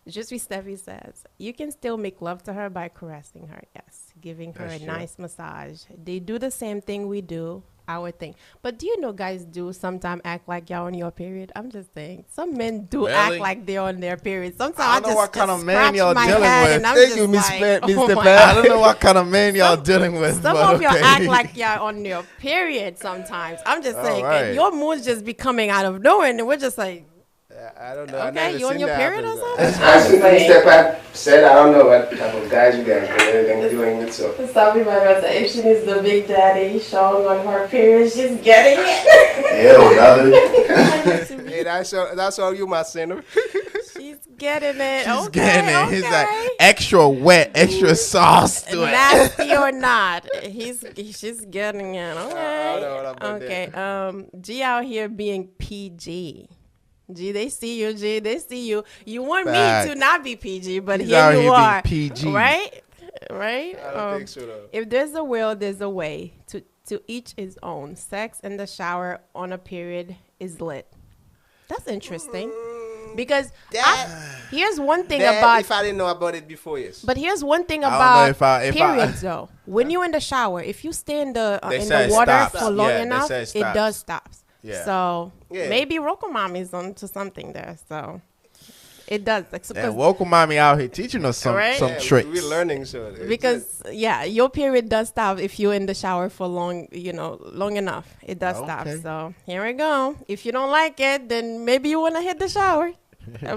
Just as Steffi says, you can still make love to her by caressing her. Yes, giving her That's a true. nice massage. They do the same thing we do. Our thing. But do you know guys do sometimes act like y'all on your period? I'm just saying. Some men do Really? act like they're on their period. Sometimes I don't know just, what kind just of man scratch y'all my dealing head with. and I'm Thank just you, Miss like, Pat- oh Mr. my Pat. I don't know what kind of man y'all dealing with. Some but of y'all okay. act like y'all on your period sometimes. I'm just saying, right. and your moods just be coming out of nowhere, and we're just like, I don't know. I okay, never you on seen your that period or happen, something? As Mr. Pat said, I don't know what type of guys you guys are doing it. So Something my mother said, if she needs the big daddy showing on her period, she's getting it. Ew, brother. hey, that's all you, my sinner. She's getting it. She's Okay, getting it. He's like okay. extra wet, extra sauce to it. Nasty or not, she's getting it. I Okay. don't know what about Okay. G out here being PG. G, they see you. G, they see you. You want Fact. me to not be PG, but He's here out you here being are. PG. Right? Right? I don't think so, though. If there's a will, there's a way. To each his own. Sex in the shower on a period is lit. That's interesting. Because here's one thing about. If I didn't know about it before, yes. But here's one thing I don't about know if periods, though. When you're in the shower, if you stay in the They say it water stops. for long Yeah, they enough, say it it stops. does stop. Yeah. So Yeah. maybe Rokomami's onto something there. So it does. Like, so, And welcome mommy out here teaching us some Right? some Yeah, tricks. we're learning, so it's because your period does stop if you're in the shower for long enough. It does stop. Okay. So here we go. If you don't like it, then maybe you want to hit the shower.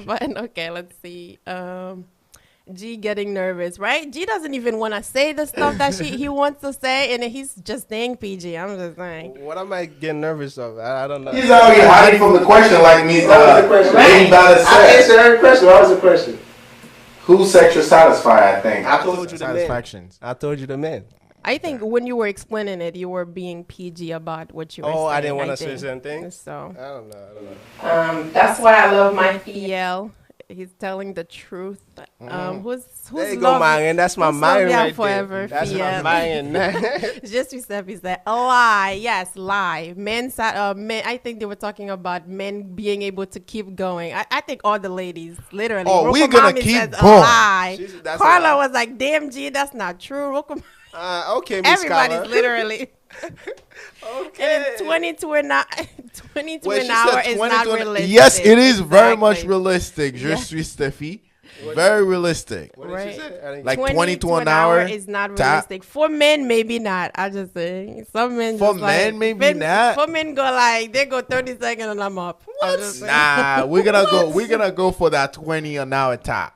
But okay, let's see. G getting nervous, right? G doesn't even want to say the stuff that he wants to say, and he's just staying PG. I'm just saying. What am I getting nervous of? I don't know. He's already hiding from the question like me. What was the question? Lady Bella I said. answered every question. What was the question? Who's sexual satisfied? I think. I told you the man. Satisfactions. I told you the man. I think when you were explaining it, you were being PG about what you were saying. Oh, I didn't want to say think. certain things. So I don't know. that's why I love my EL. He's telling the truth. Who's There you go, love man. That's my who's love mind ya right forever, there. That's my Fiel. mind. Just Giuseppe said, lie. Yes, lie. Men, I think they were talking about men being able to keep going. I think all the ladies, literally. Oh, we're Rocco gonna Mami keep says a going. lie. That's a Carla lie. was like, damn, G, that's not true. Rocco, Okay, Miss everybody's Carla. literally. Okay. And 22 an hour, 22 Wait, an she hour said is 20 not to an- realistic. Yes, it is very much Exactly. realistic. Je suis Steffi. Very realistic. What did Right. she say? I didn't- Like 20 22 an hour is not ta- realistic. For men, maybe not. I just say some men. For just men, like, maybe not. For men, go like they go 30 seconds and I'm up. Nah, we're gonna go for that 20 an hour top.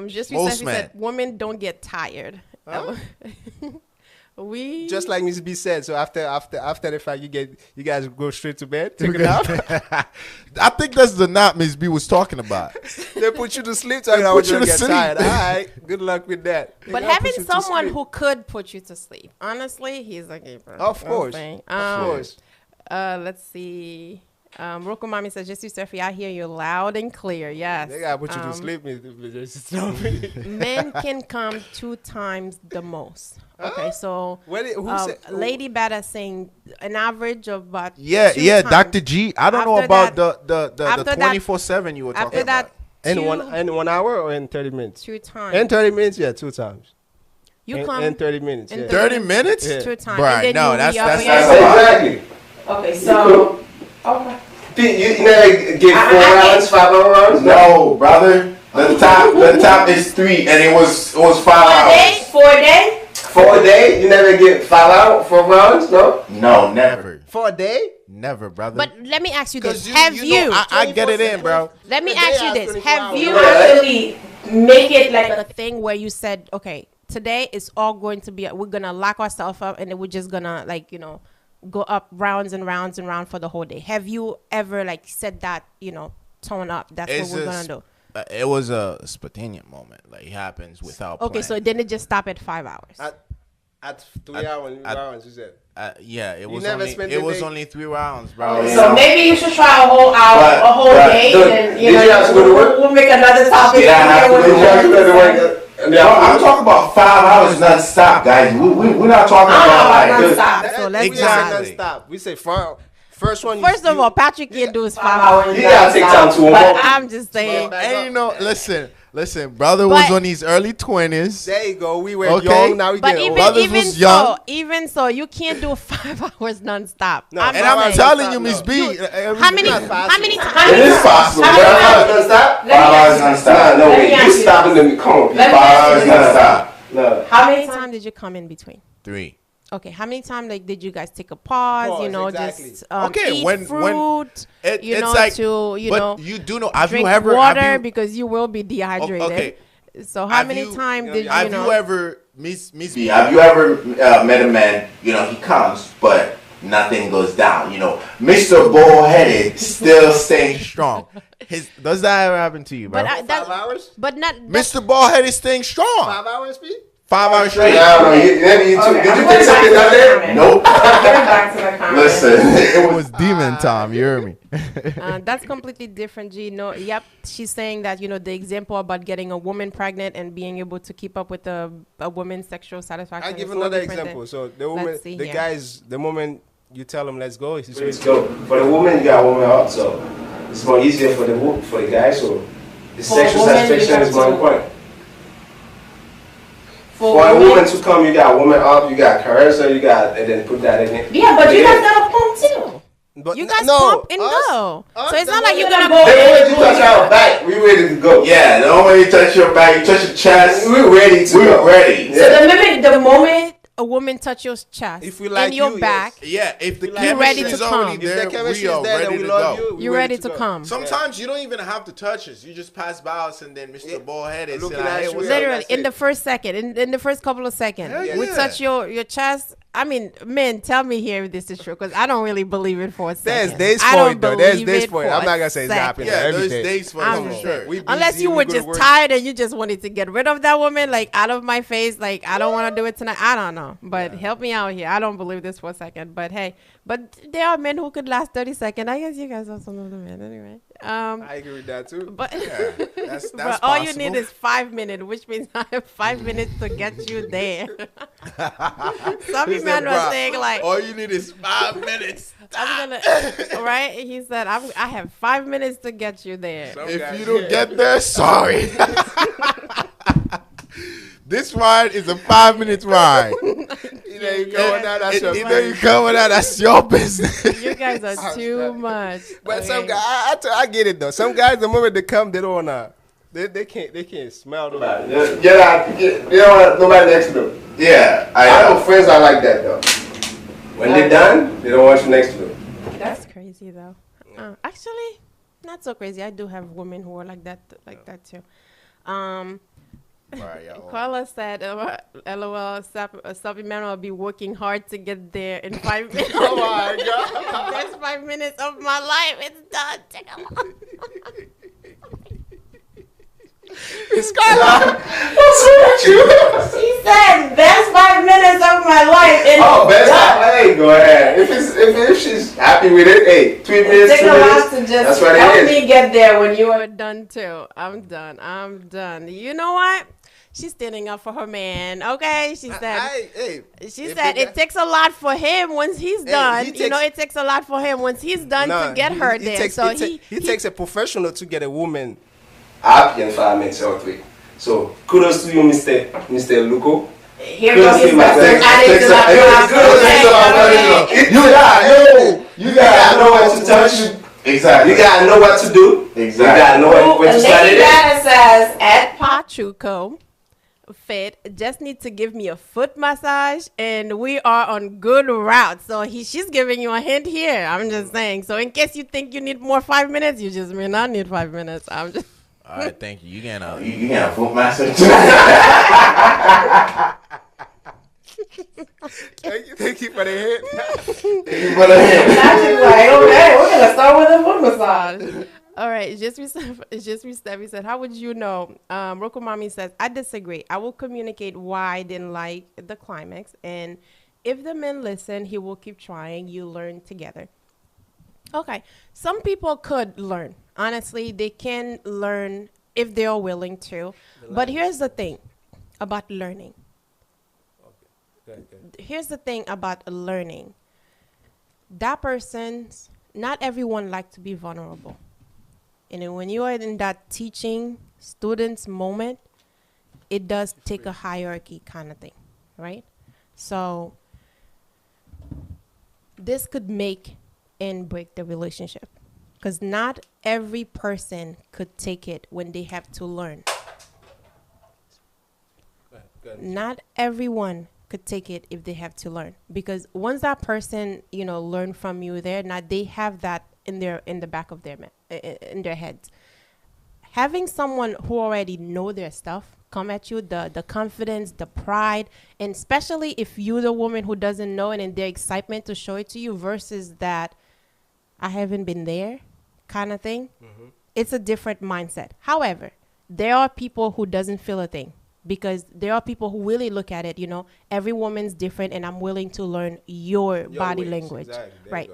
Just Most recently men. said women don't get tired. We Just like Miss B said. So after the fact, you guys go straight to bed, take a nap. I think that's the nap Miss B was talking about. They put you to sleep, so They I put you want you to to get sleep. tired. All right, good luck with that. But They having put you to someone sleep. who could put you to sleep, honestly, he's a keeper. Of course, Okay. of course. Let's see. Rocco Mami says, just Steffi, I hear you loud and clear. Yes. They gotta put you to sleep. Just tell me. Men can come 2 times the most. Okay, so Who said? Lady Bada saying an average of about Yeah, 2 yeah, times. Dr. G. I don't know After about that- the after that- 24/7 you were talking After about. that, In 1 hour or in 30 minutes? 2 times. In 30 minutes, yeah, 2 times. You come in 30 minutes. in Yeah. 30 minutes? Yeah. 2 times. Bruh, and then no, you that's- re-up that's- again. Exactly. Okay, so okay. You never get 4 rounds, 5 hour rounds? No, brother. The top is 3, and it was 5 hours. 4 a day? For a day? You never get 5 hours, 4 rounds? No? No, never, For a day? never, brother. But let me ask you this: 'Cause Have know, you? I get it in, bro. Let me A ask day you has this: 24 Have hours. you Yeah. actually make it like a thing where you said, okay, today is all going to be, we're gonna lock ourselves up, and then we're just gonna go up rounds and rounds and rounds for the whole day? Have you ever said that, tone up? That's It's what we're just- gonna do. It was a spontaneous moment. Like, it happens without Okay, plan. so then it just stop at 5 hours. At 3 hours, you said. Yeah, it was never only spent it the was day- only 3 rounds, bro. So maybe you should try a whole hour, But- a whole but day, did- and did you have to go to work? We'll make another topic. Did I have to We'll go to do work? it. Bro, I'm talking about 5 hours non-stop, guys. We're not talking about like non-stop. So let's Exactly. Non-stop. We say first one. First of all, Patrick can't do his 5 hours. You gotta take time to warm But up. I'm just saying. And listen, brother was But- on his early 20s. There you go. We were Okay. young. Now we But get old. Brothers was young. even so, you can't do 5 hours nonstop. No, I'm And just I'm saying. telling you, Miss B. How many? not How possible. many? It is possible, How bro. many Five times? hours non-stop? Let me ask you this. No, Let me wait. ask You you stopping them. Come on. Let me 5 ask hours you this. non-stop. No. How many times did you come in between? 3. Okay, how many times did you guys take a pause? Pause, exactly. Just Okay, eat when- fruit. It's you know, like, to but you do know. Have drink you ever? water have you, because you will be dehydrated. okay. So how Have many you- times did you Have know? you ever, Miss B? Have you ever met a man? He comes, but nothing goes down. Mr. Bullheaded still staying strong. Does that ever happen to you, bro? But 5 hours? But not. Mr. Bullheaded staying strong. 5 hours, B? 5 hours straight. No, you too. Did you take something out there? Nope. Back to the comments. Listen, it was demon time. You hear me? That's completely different, G. No, yep. She's saying that, the example about getting a woman pregnant and being able to keep up with a woman's sexual satisfaction. I'll give is so another different example. than- So the woman, Let's see the here. guys, the moment you tell them let's go, he's ready to go. For the woman, you got woman up, so it's more easier for the guy. So the For sexual woman, you satisfaction have is more to- important. For For a women- woman to come, you got woman up, you got caress her, you got, and then put that in it. Yeah, but you Again, guys got a pump too. But You guys no, pump and us- go. us, So it's the not like you're moment- gonna go. The moment you touch our back, we ready to go. Yeah, the moment you touch your back, you touch your chest. We're ready to go. We're ready. So the moment a woman touch your chest If we like and your you, back, Yeah, if the You're chemistry ready to is come. already If there, the chemistry we is are there, then ready we to love go. you. you're ready to come. Sometimes you don't even have to touch us. You just pass by us and then Mr. Ballhead is Looking like, at hey, you, what's yeah. up? Literally, that's in it. the first second, in the first couple of seconds, Hell we yeah. touch your chest. I mean, men, tell me here if this is true, because I don't really believe it for a There's second. days I for don't it though. There's believe days it for it. I'm a not gonna say it's second. happening Yeah, every there's day. days for I'm it, just for sure. saying. We busy, Unless you we were go to just work. tired and you just wanted to get rid of that woman, like out of my face, like I don't want to do it tonight. I don't know, but help me out here. I don't believe this for a second, but hey, but there are men who could last 30 seconds. I guess you guys are some of the men anyway. I agree with that too. But Yeah, that's but all you possible. need is 5 minutes, which means I have 5 minutes to get you there. Some He said, men were "Bruh, saying like, all you need is 5 minutes. I'm gonna, right? He said, I have 5 minutes to get you there. If you don't get there, sorry. This ride is a 5 minute ride. Either you going down, that's your Either you coming out, that's your business. You guys are too much. But some Okay. guys, I get it though. Some guys, the moment they come, they don't wanna. They can't smell nobody. They don't want nobody next to them. Yeah, I have friends that are like that though. When they're done, they don't want you next to them. That's crazy though. Actually, not so crazy. I do have women who are like that too. Right, yo. Carla said, "LOL, supplemental will be working hard to get there in 5 minutes." Oh my god! That's 5 minutes of my life. It's done. Take a look. Skylar, what's wrong with you? She said, "Best 5 minutes of my life." And Oh, best hey, go ahead. If she's happy with it, hey, 3 minutes, take 2 a lot minutes. to That's just what help it is. me get there when you are done too. I'm done. You know what? She's standing up for her man. Okay, she said. She if said they it got- takes a lot for him once he's done. he It takes a lot for him once he's done to get her there. He takes a professional to get a woman happy in 5 minutes or 3. So kudos to you, Mr. Luco. Here Kudos goes to his you, my best friend. added to that You gotta know what to touch. Exactly. You gotta know what to do. Exactly. You gotta know when to start Lady it. Dana says at Pachuco Fit just need to give me a foot massage and we are on good route. So she's giving you a hint here. I'm just saying. So in case you think you need more 5 minutes, you just may not need 5 minutes. I'm just All right, thank you. You getting a foot massage? Thank you for the hint. Patrick's like, okay, we're gonna start with a foot massage. All right, just Steffi said, how would you know? Roku Mommy says, I disagree. I will communicate why I didn't like the climax, and if the men listen, he will keep trying. You learn together. Okay, some people could learn. Honestly, they can learn if they are willing to. But here's the thing about learning. Here's the thing about learning. That person's, not everyone likes to be vulnerable. And then when you are in that teaching students moment, it does take a hierarchy kind of thing, right? So this could make and break the relationship, because not every person could take it when they have to learn. Not everyone could take it if they have to learn, because once that person learn from you there, now they have that in the back of in their heads. Having someone who already know their stuff come at you, the confidence, the pride, and especially if you're the woman who doesn't know it and their excitement to show it to you versus that I haven't been there kind of thing, it's a different mindset. However, there are people who doesn't feel a thing. because there are people who really look at it, every woman's different, and I'm willing to learn your body ways, language. exactly. There Right.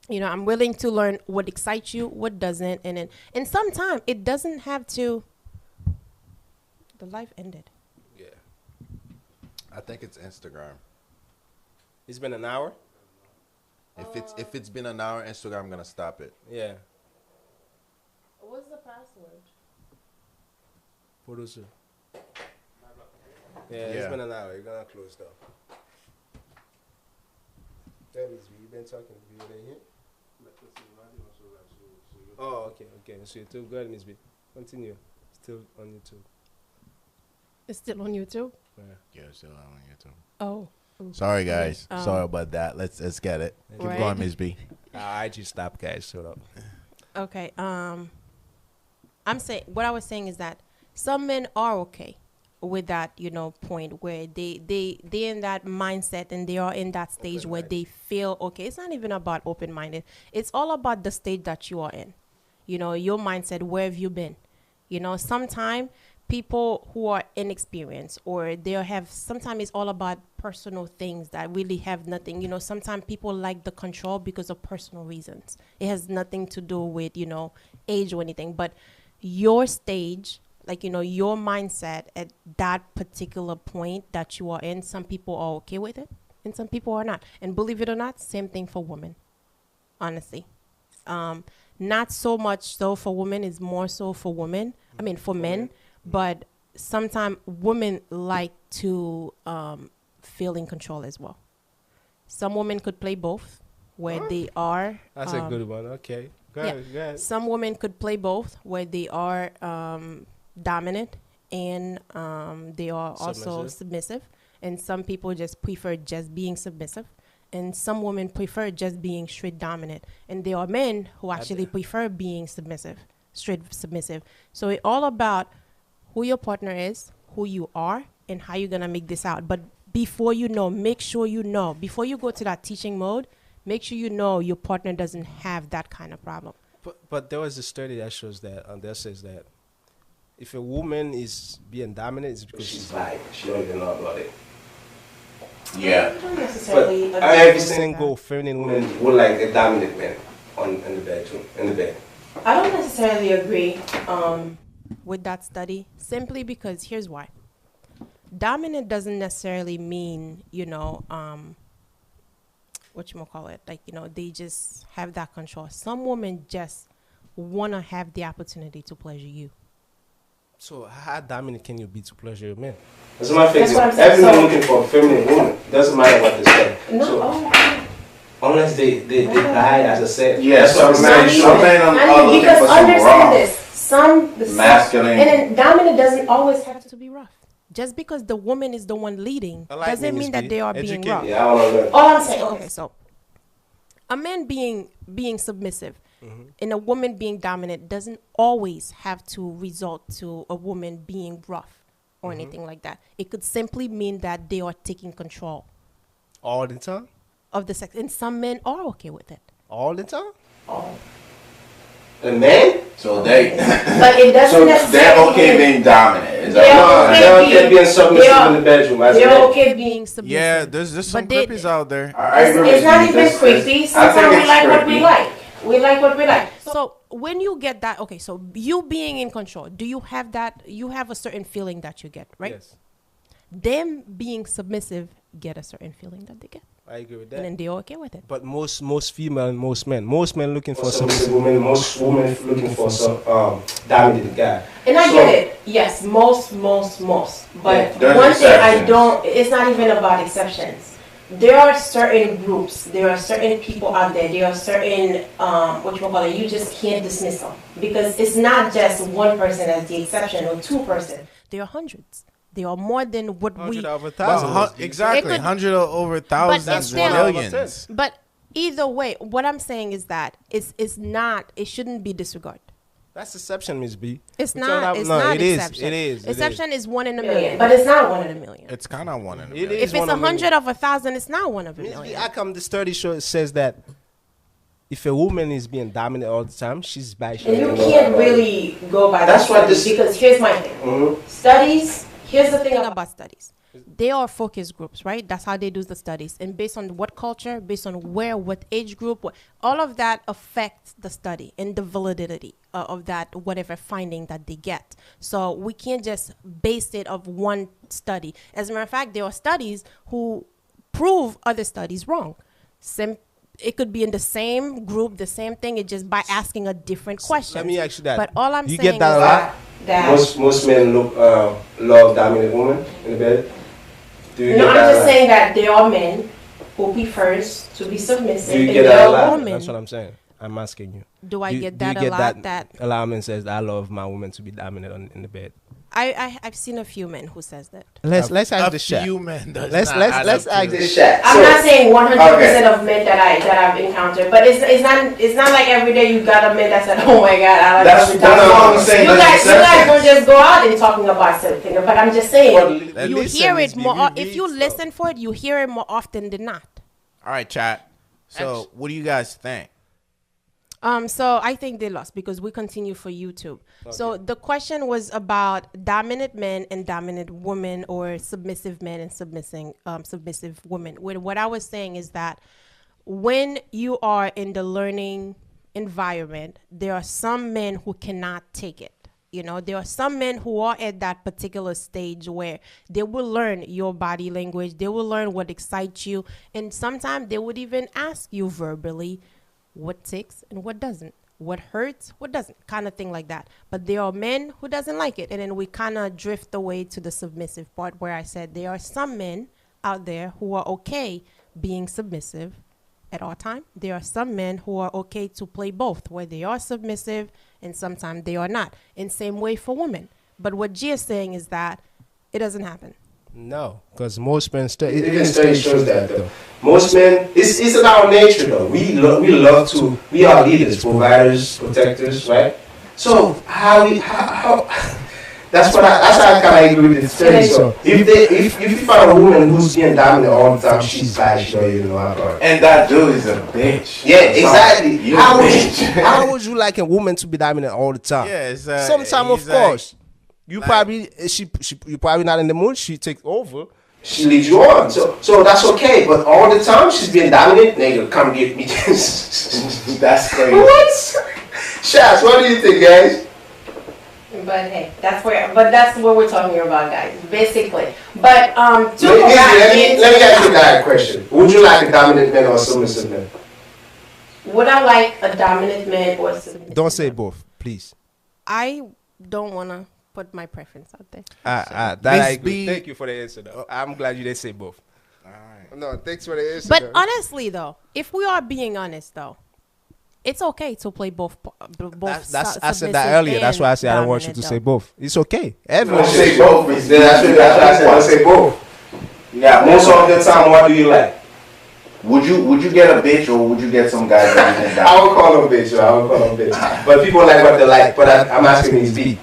you go. I'm willing to learn what excites you, what doesn't, and sometimes it doesn't have to. The life ended. Yeah. I think it's Instagram. It's been an hour. If it's been an hour, Instagram, I'm gonna stop it. Yeah. What's the password? Producer. Yeah, it's Yeah. been an hour. You're gonna close though. Tell me, you've been talking. You been here? Oh, okay. So YouTube. Go ahead, Miss B. Continue. Still on YouTube. It's still on YouTube. Yeah. Yeah, still on YouTube. Oh. Sorry, guys. Um, Sorry about that. Let's get it. Keep Right. going, Miss B. I just stop, guys. Shut up. Okay. I'm saying what I was saying is that some men are okay with that, point where they in that mindset and they are in that stage where they feel okay. It's not even about open-minded. It's all about the stage that you are in. Your mindset. Where have you been? Sometimes people who are inexperienced or sometimes it's all about personal things that really have nothing. Sometimes people like the control because of personal reasons. It has nothing to do with, age or anything. But your stage, your mindset at that particular point that you are in, some people are okay with it and some people are not. And believe it or not, same thing for women, honestly. Not so much so for women, it's more so for women. I mean, for men. But sometimes women like to feel in control as well. Some women could play both, where they are. That's a good one. Okay. Go ahead. Some women could play both, where they are dominant and they are also submissive. And some people just prefer just being submissive. And some women prefer just being straight dominant. And there are men who actually prefer being submissive, straight submissive. So it's all about who your partner is, who you are, and how you're going to make this out. But before make sure before you go to that teaching mode, make sure your partner doesn't have that kind of problem. But there was a study that shows that, that says that if a woman is being dominant, it's because she's like, she don't even know about it. Yeah. I don't But necessarily agree every with single feminine woman would like a dominant man in the bedroom, in the bed. that. I don't necessarily agree with that study, simply because here's why. Dominant doesn't necessarily mean, whatchamacallit, they just have that control. Some women just want to have the opportunity to pleasure you. So how dominant can you be to pleasure a man? That's what I'm saying. Everyone So- looking for a feminine woman. Doesn't matter what they say. No, So, unless they die, as I said. Yeah, That's what I'm saying. some men are looking because for some understand raw, this, masculine. and then dominant doesn't always have to be rough. Just because the woman is the one leading I like doesn't Miss mean that B. they are being Educate rough. me. I want to learn. All I'm saying, okay, so a man being submissive and a woman being dominant doesn't always have to result to a woman being rough or anything like that. It could simply mean that they are taking control All the time? of the sex, and some men are okay with it. All the time? Oh. A man? So they, But it doesn't so necessarily they're okay mean being dominant. Is They that are what okay. They're okay being submissive in the bedroom. As they're men. okay being submissive. Yeah, there's some But they- creepies out there. I agree It's with not you. even That's- creepy. I Sometimes think we it's like what we creepy. like. We like what we like. So when you get that, okay, so you being in control, do you have that? You have a certain feeling that you get, right? Yes. Them being submissive get a certain feeling that they get, I agree with and that. then they're okay with it. But most female and most men looking for submissive women. Most women looking for some dominant guy. And I So- get it. Yes, most. But Yeah, there's one thing I exceptions. don't. It's not even about exceptions. There are certain groups. There are certain people out there. There are certain you just can't dismiss them because it's not just one person as the exception or two person. There are hundreds. There are more than what we. 100 over Well, 1,000. exactly, It could- 100 over thousands, it's still- millions. But either way, what I'm saying is that it's not. It shouldn't be disregarded. That's exception, Miss B. It's We not. talking about- It's no, not it is. exception. It is. It is. Exception is 1 in a million, but it's not 1 in a million. It's kind of one in a It million. is. If it's one in a 100 of 1,000, it's not 1 of a Miss B, million. how come the study says that if a woman is being dominant all the time, And you can't really go by That's that what study this- because here's my thing. Mhm. Studies Here's the thing about studies. They are focus groups, right? That's how they do the studies. And based on what culture, based on where, what age group, all of that affects the study and the validity of that, whatever finding that they get. So we can't just base it of one study. As a matter of fact, there are studies who prove other studies wrong. It could be in the same group, the same thing. It's just by asking a different question. Let me ask you that. But all I'm you saying get that is a lot? that Most men love dominant women in the bed. Do you no, get I'm that a just lot? saying that there are men who prefers to be submissive, Do you and get there that a are lot? women. That's what I'm saying. I'm asking you. Do I get do that you a lot? That a lot of men says I love my woman to be dominant in the bed. I've seen a few men who says that. Let's ask the A chat. few men does Let's not let's add let's up ask to- the chat. I'm not saying 100% Okay. of men that I've encountered, but it's not like every day you got a man that said, "Oh my God, I like That's women." what I'm saying. You That's guys don't just go out and talking about something, but I'm just saying Well, you listen, hear Miss it B, more. we If read you stuff. listen for it, you hear it more often than not. All right, chat. So, what do you guys think? So I think they lost because we continue for YouTube. So the question was about dominant men and dominant women, or submissive men and submissive women. What I was saying is that when you are in the learning environment, there are some men who cannot take it. You know, there are some men who are at that particular stage where they will learn your body language, they will learn what excites you, and sometimes they would even ask you verbally what ticks and what doesn't, what hurts, what doesn't, kind of thing like that. But there are men who doesn't like it, and then we kind of drift away to the submissive part where I said there are some men out there who are okay being submissive at all time. There are some men who are okay to play both, where they are submissive and sometimes they are not. And same way for women. But what G is saying is that it doesn't happen. No, because most men even study shows that though. Most men, it's in our nature though. We love to. We are leaders, providers, protectors, right? So how that's why I kind of agree with the study. So if you find a woman who's being dominant all the time, she's bad. She don't even know how to. And that dude is a bitch. Yeah, exactly. You How bitch. would you like a woman to be dominant all the time? Yeah, it's, Sometime, of he's course. You probably you probably not in the mood. She takes over. She leads you on. So that's okay. But all the time she's being dominant. Nigga, come get me. That's crazy. What? Shots. What do you think, guys? But hey, that's what we're talking about, guys, basically. But to go Let back me into ask you that question. Would you like a dominant man or a submissive man? would I like a dominant man or submissive? Don't say both, please. I don't want to put my preference out there. That Miss I agree. B- Thank you for the answer, though. I'm glad you didn't say both. All right. No, thanks for the answer. But honestly, though, if we are being honest, though, it's okay to play both. I said that earlier. That's why I said I don't want you to say both. It's okay. Everyone Don't say say both. That's why I said I say both. Yeah, Most of the time, what do you like? Would you get a bitch or would you get some guy that you think I would call them bitch. I would call them bitch. But people like what they like. But I'm asking is B.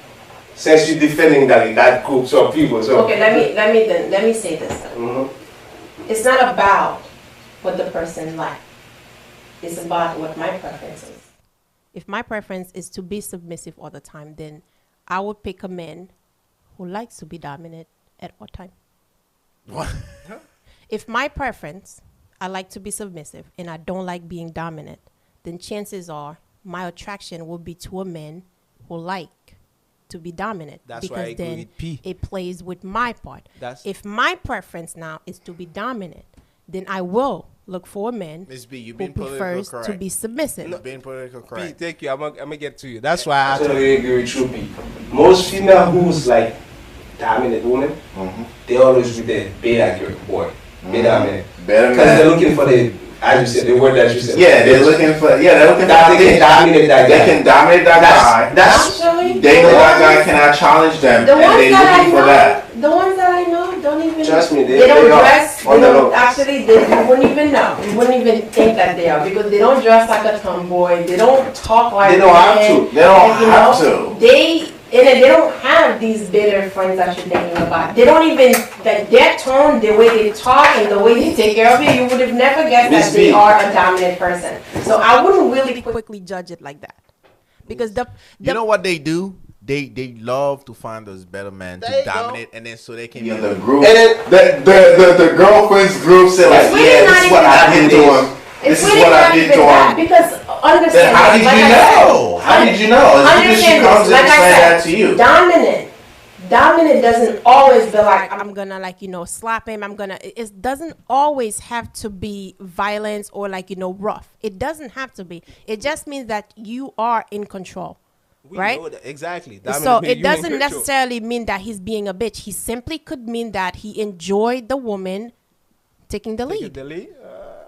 Since you're defending that group of people, so Okay, let me say this. Though. It's not about what the person likes. It's about what my preference is. If my preference is to be submissive all the time, then I would pick a man who likes to be dominant at all time. What? If my preference, I like to be submissive and I don't like being dominant, then chances are my attraction will be to a man who like to be dominant. That's why I because agree then with P. it plays with my part. That's- If my preference now is to be dominant, then I will look for a man Miss B, you've who been politically prefers correct. to be submissive. You've been politically B, correct. thank you. I'm gonna get to you. That's why I totally agree with you, B. Most female who's like dominant women, they always with the beta girl boy, beta man, better because they're man? looking for the, as you said, the word that you said. Yeah, they're looking for that they can dominate that They guy. can dominate that guy. That's Actually, They know that guy cannot challenge them, the and ones they're that I looking for know, that. the ones that I know don't even. Trust me, they don't they are dress. on They the don't low. actually. You wouldn't even know. You wouldn't even think that they are because they don't dress like a tomboy. They don't talk like. They don't have men, to. They don't and, you have know, to. They don't have these bitter friends that you're thinking about. They don't even like their tone, the way they talk, and the way they take care of you. You would have never guessed Miss that they B. are a dominant person. So I wouldn't really quickly judge it like that because the You know what they do? they love to find those better men There to you go. dominate, and then so they can You be know, the group, And then, the girlfriends group say like, really yeah, not this is what even I that. did to him. It's This is really what I not did even to that him. because understand. Then how did like you I said, know? How did you know? It's because she understand comes this, in and like I say said, that to you. Dominant doesn't always be like I'm gonna like slap him. I'm gonna. It doesn't always have to be violence or like rough. It doesn't have to be. It just means that you are in control, we right? know that. Exactly. So it doesn't necessarily mean that he's being a bitch. He simply could mean that he enjoyed the woman taking the lead.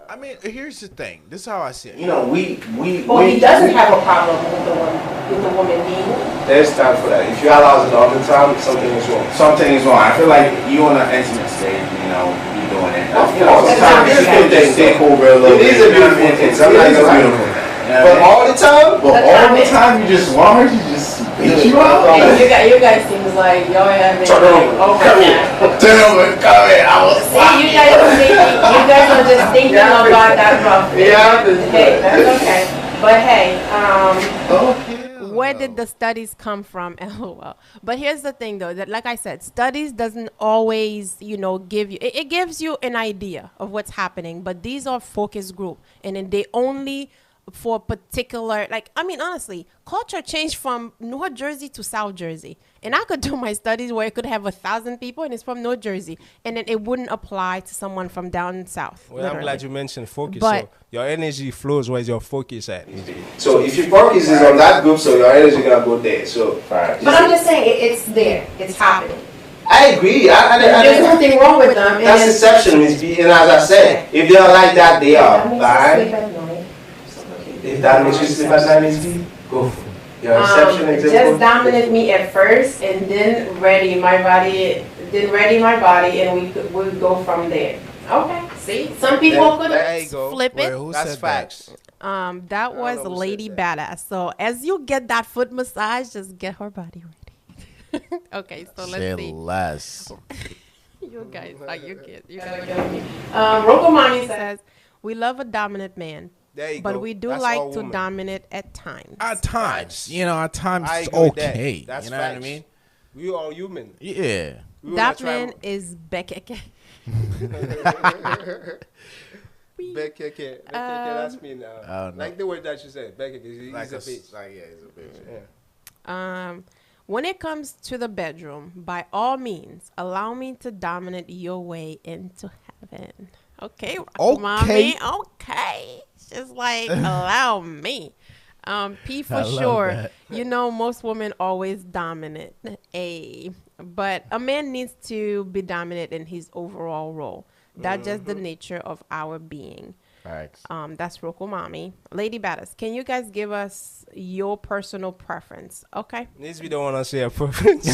I mean, here's the thing. This is how I see it. You know, we Well, he doesn't have a problem with the woman being. There's time for that. If you allow it all the time, something is wrong. Something is wrong. I feel like you on an intimate stage, you know, you doing it. Of You know, course. sometimes you still just stick over a little It bit. is a You know what I beautiful mean? thing. It Sometimes is a it's beautiful thing. You know But what I mean? all the time, But all the time you just want her to just beat you up. And you guys seems like y'all have been Turn like, over. oh my Come god. here. Turn over, come here. I was See, you guys are just thinking about that rough. Yeah, Hey, that's okay. But hey, okay. where did the studies come from? LOL. But here's the thing, though, that like I said, studies doesn't always, give you. It gives you an idea of what's happening. But these are focus group, and then they only for particular. Like I mean, honestly, culture changed from North Jersey to South Jersey, and I could do my studies where it could have 1,000 people, and it's from North Jersey, and then it wouldn't apply to someone from down south. Well, I'm glad you mentioned focus. But- So your energy flows where's your focus at. So if your focus is on that group, so your energy gonna go there. So But I'm just saying, it's there. It's happening. I agree. There's nothing wrong with them. That's exception, Miss B. And as I said, if they are like that, they are fine. If that makes you sleep at night, Miss B, go for it. Your exception example. Just dominate me at first, and then ready my body, and we would go from there. Okay. See, some people could There you go. flip Wait, it. who That's said facts. That don't was know who Lady said Badass. So as you get that foot massage, just get her body ready. Okay, so Say let's see. less. You guys, you gotta get me. Rocco Mommy says, we love a dominant man, There you but go. we do That's like all to women. dominate at times. At times, at times I it's agree with that. okay. That's You know what I facts. mean? We are human. Yeah. We will That not try man is Bekeke. Bekeke, that's me now. Oh, no. Like the word that you said, Bekeke, he's Like a bitch. Like, yeah, he's a bitch. Yeah. When it comes to the bedroom, by all means, allow me to dominate your way into heaven. Okay, mommy. Okay, just like allow me. P for I love sure. that. Most women always dominant. But a man needs to be dominant in his overall role. That's just the nature of our being. Facts. That's Rocco Mommy. Lady Badass, can you guys give us your personal preference? Okay. Needs we don't want to say a preference.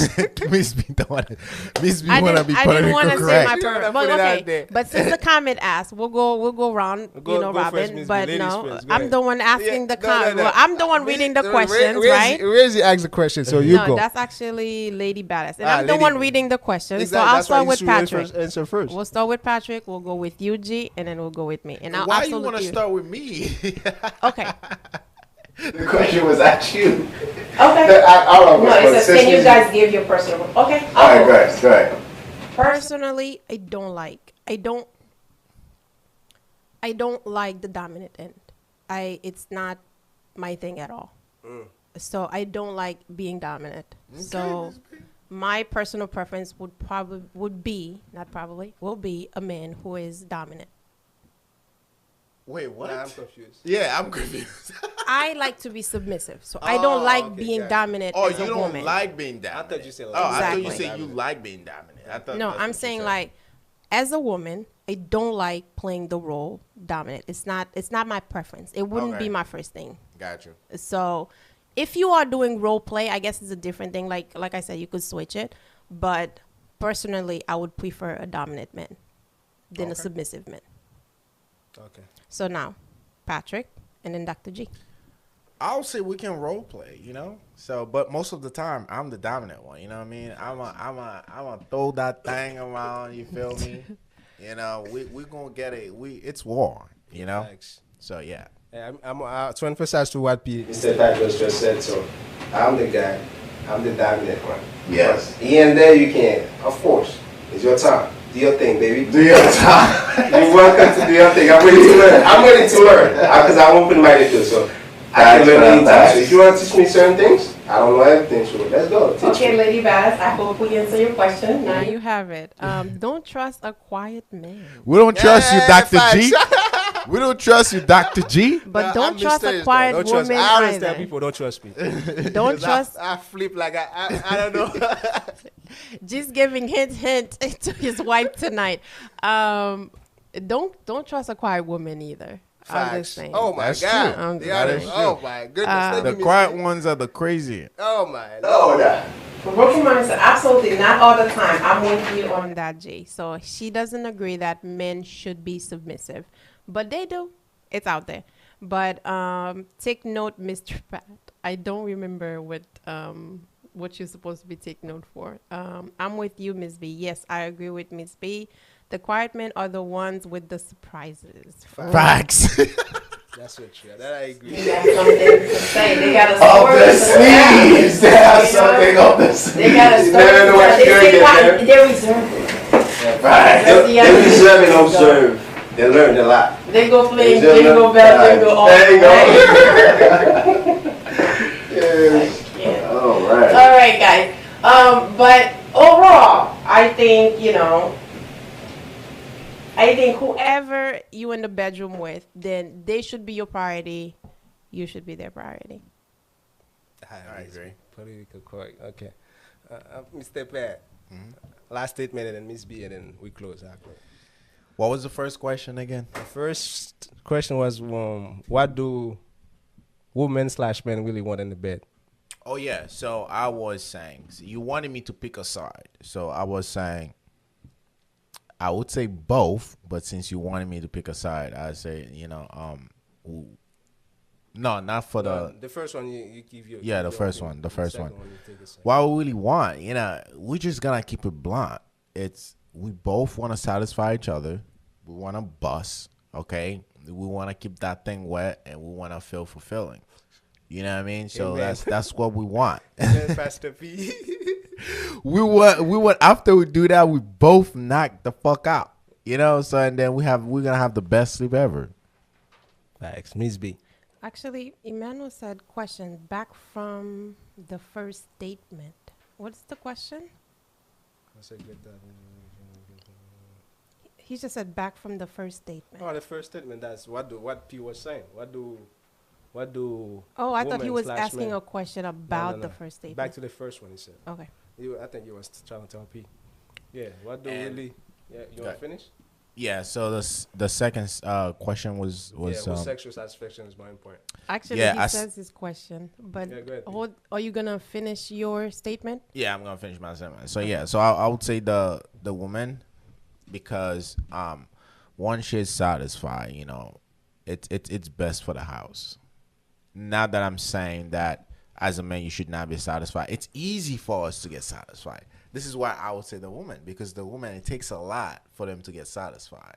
Miss B don't want to. Miss B I want to be didn't want to say my You wanna preference. put But it out okay. there. But since the comment asked, we'll go around, Go Robin. first, Miss B. But Ladies no, first. Go I'm ahead. the one asking the comment. no. Well, I'm the one reading the questions, right? Where's ask the question? So you No, go. that's actually Lady Badass. And Ah, I'm the Lady- one reading the questions. Exactly. So I'll That's why start you with should Patrick. answer first. We'll start with Patrick. We'll go with UG, and then we'll go with me. And I'll Why you want to absolutely. start with me? Okay. The question was at you. Okay. I don't know. No, it says, can you guys give your personal? Okay. All I'll right, go. go ahead. Personally, I don't like the dominant end. It's not my thing at all. So I don't like being dominant. So my personal preference will be a man who is dominant. Wait, what? Nah, I'm confused. Yeah, I'm confused. I like to be submissive. So I don't like okay, being gotcha. dominant Oh, as you a don't woman. like being dominant. thought you said Oh, like I thought you Exactly. said you like being dominant. I thought No, that's I'm what you saying said. like, as a woman, I don't like playing the role dominant. It's not my preference. It wouldn't Okay. be my first thing. Got you. So if you are doing role play, I guess it's a different thing. Like I said, you could switch it. But personally, I would prefer a dominant man than a submissive man. Okay. So now, Patrick and then Dr. G. I'll say we can role play, So, but most of the time, I'm the dominant one. You know what I mean? I'm a throw that thing around. You feel me? We gonna get it. It's war. Thanks. So yeah. I'm to emphasize to what Mr. Douglas just said. So I'm the guy. I'm the dominant one. Yes. Here and there you can. Of course. It's your time. Do your thing, baby. Do your time. You're welcome to do your thing. I'm ready to learn. I'm ready to learn. Because I'm open-minded too. So I can learn anytime. So if you want to teach me certain things, I don't know everything. So let's go. Teach Okay, me. Lady Bass, I hope we answer your question. Now you have it. Don't trust a quiet man. We don't trust you, Dr. G. facts. We don't trust you, Dr. G. But No, don't I'm trust a mysterious, quiet Don't trust me. woman I always tell either. people don't trust me. Don't 'Cause trust. I flip like I don't know. Just giving hint to his wife tonight. Don't trust a quiet woman either. I'm just Facts. saying. Oh my That's God. true. They That are is the- true. oh my goodness. Let The me quiet miss- ones are the crazy. Oh my Oh, Lord. that. Broken Mama said, absolutely not all the time. I'm with you on that, Jay. So she doesn't agree that men should be submissive, but they do. It's out there. But take note, Mr. Pat. I don't remember what you're supposed to be taking note for. I'm with you, Miss B. Yes, I agree with Miss B. The quiet men are the ones with the surprises. Facts. That's so true. That I agree. They got something to say. They got a Up story the to tell. sleeves. They have something up the sleeves. They got a You story never to know what tell. you're They gonna get, say, man. they're reserved. Right. They deserve and observe. They learned a lot. They go playing They jingle bell, jingle all There you night. go. Yes. Yeah. All right. All right, guys. But overall, I think, I think whoever you in the bedroom with, then they should be your priority. You should be their priority. I agree. Political correct. Okay. Mr. Pat. Last statement and then Miss B and then we close after. What was the first question again? The first question was, what do women/men really want in the bed? Oh, yeah. So I was saying, so you wanted me to pick a side. So I was saying, I would say both, but since you wanted me to pick a side, I'd say, no, not for The first one you give your Yeah, the your first opinion. one, the first second one. you take a second. what we really want, we're just gonna keep it blunt. It's we both want to satisfy each other. We want to bust, okay? We want to keep that thing wet, and we want to feel fulfilling. You know what I mean? So Amen. that's what we want. Yes, Pastor P. we want after we do that, we both knock the fuck out. So and then we're gonna have the best sleep ever. Facts. Miss B. Actually, Emmanuel said question back from the first statement. What's the question? He just said back from the first statement. Oh, the first statement. That's what P was saying. What do Oh, I thought he was women/men asking a question about No. the first statement. Back to the first one. He said. Okay. I think you was trying to tell P. Yeah. What do And- really? Yeah. You want Okay. to finish? Yeah. So the second question was yeah. Sexual satisfaction is more important. Actually, Yeah, he says his question, but Yeah, go ahead, P. are you gonna finish your statement? Yeah, I'm gonna finish my sentence. So yeah, so I would say the woman, because once she's satisfied, it's best for the house. Not that I'm saying that as a man you should not be satisfied. It's easy for us to get satisfied. This is why I would say the woman, because the woman, it takes a lot for them to get satisfied.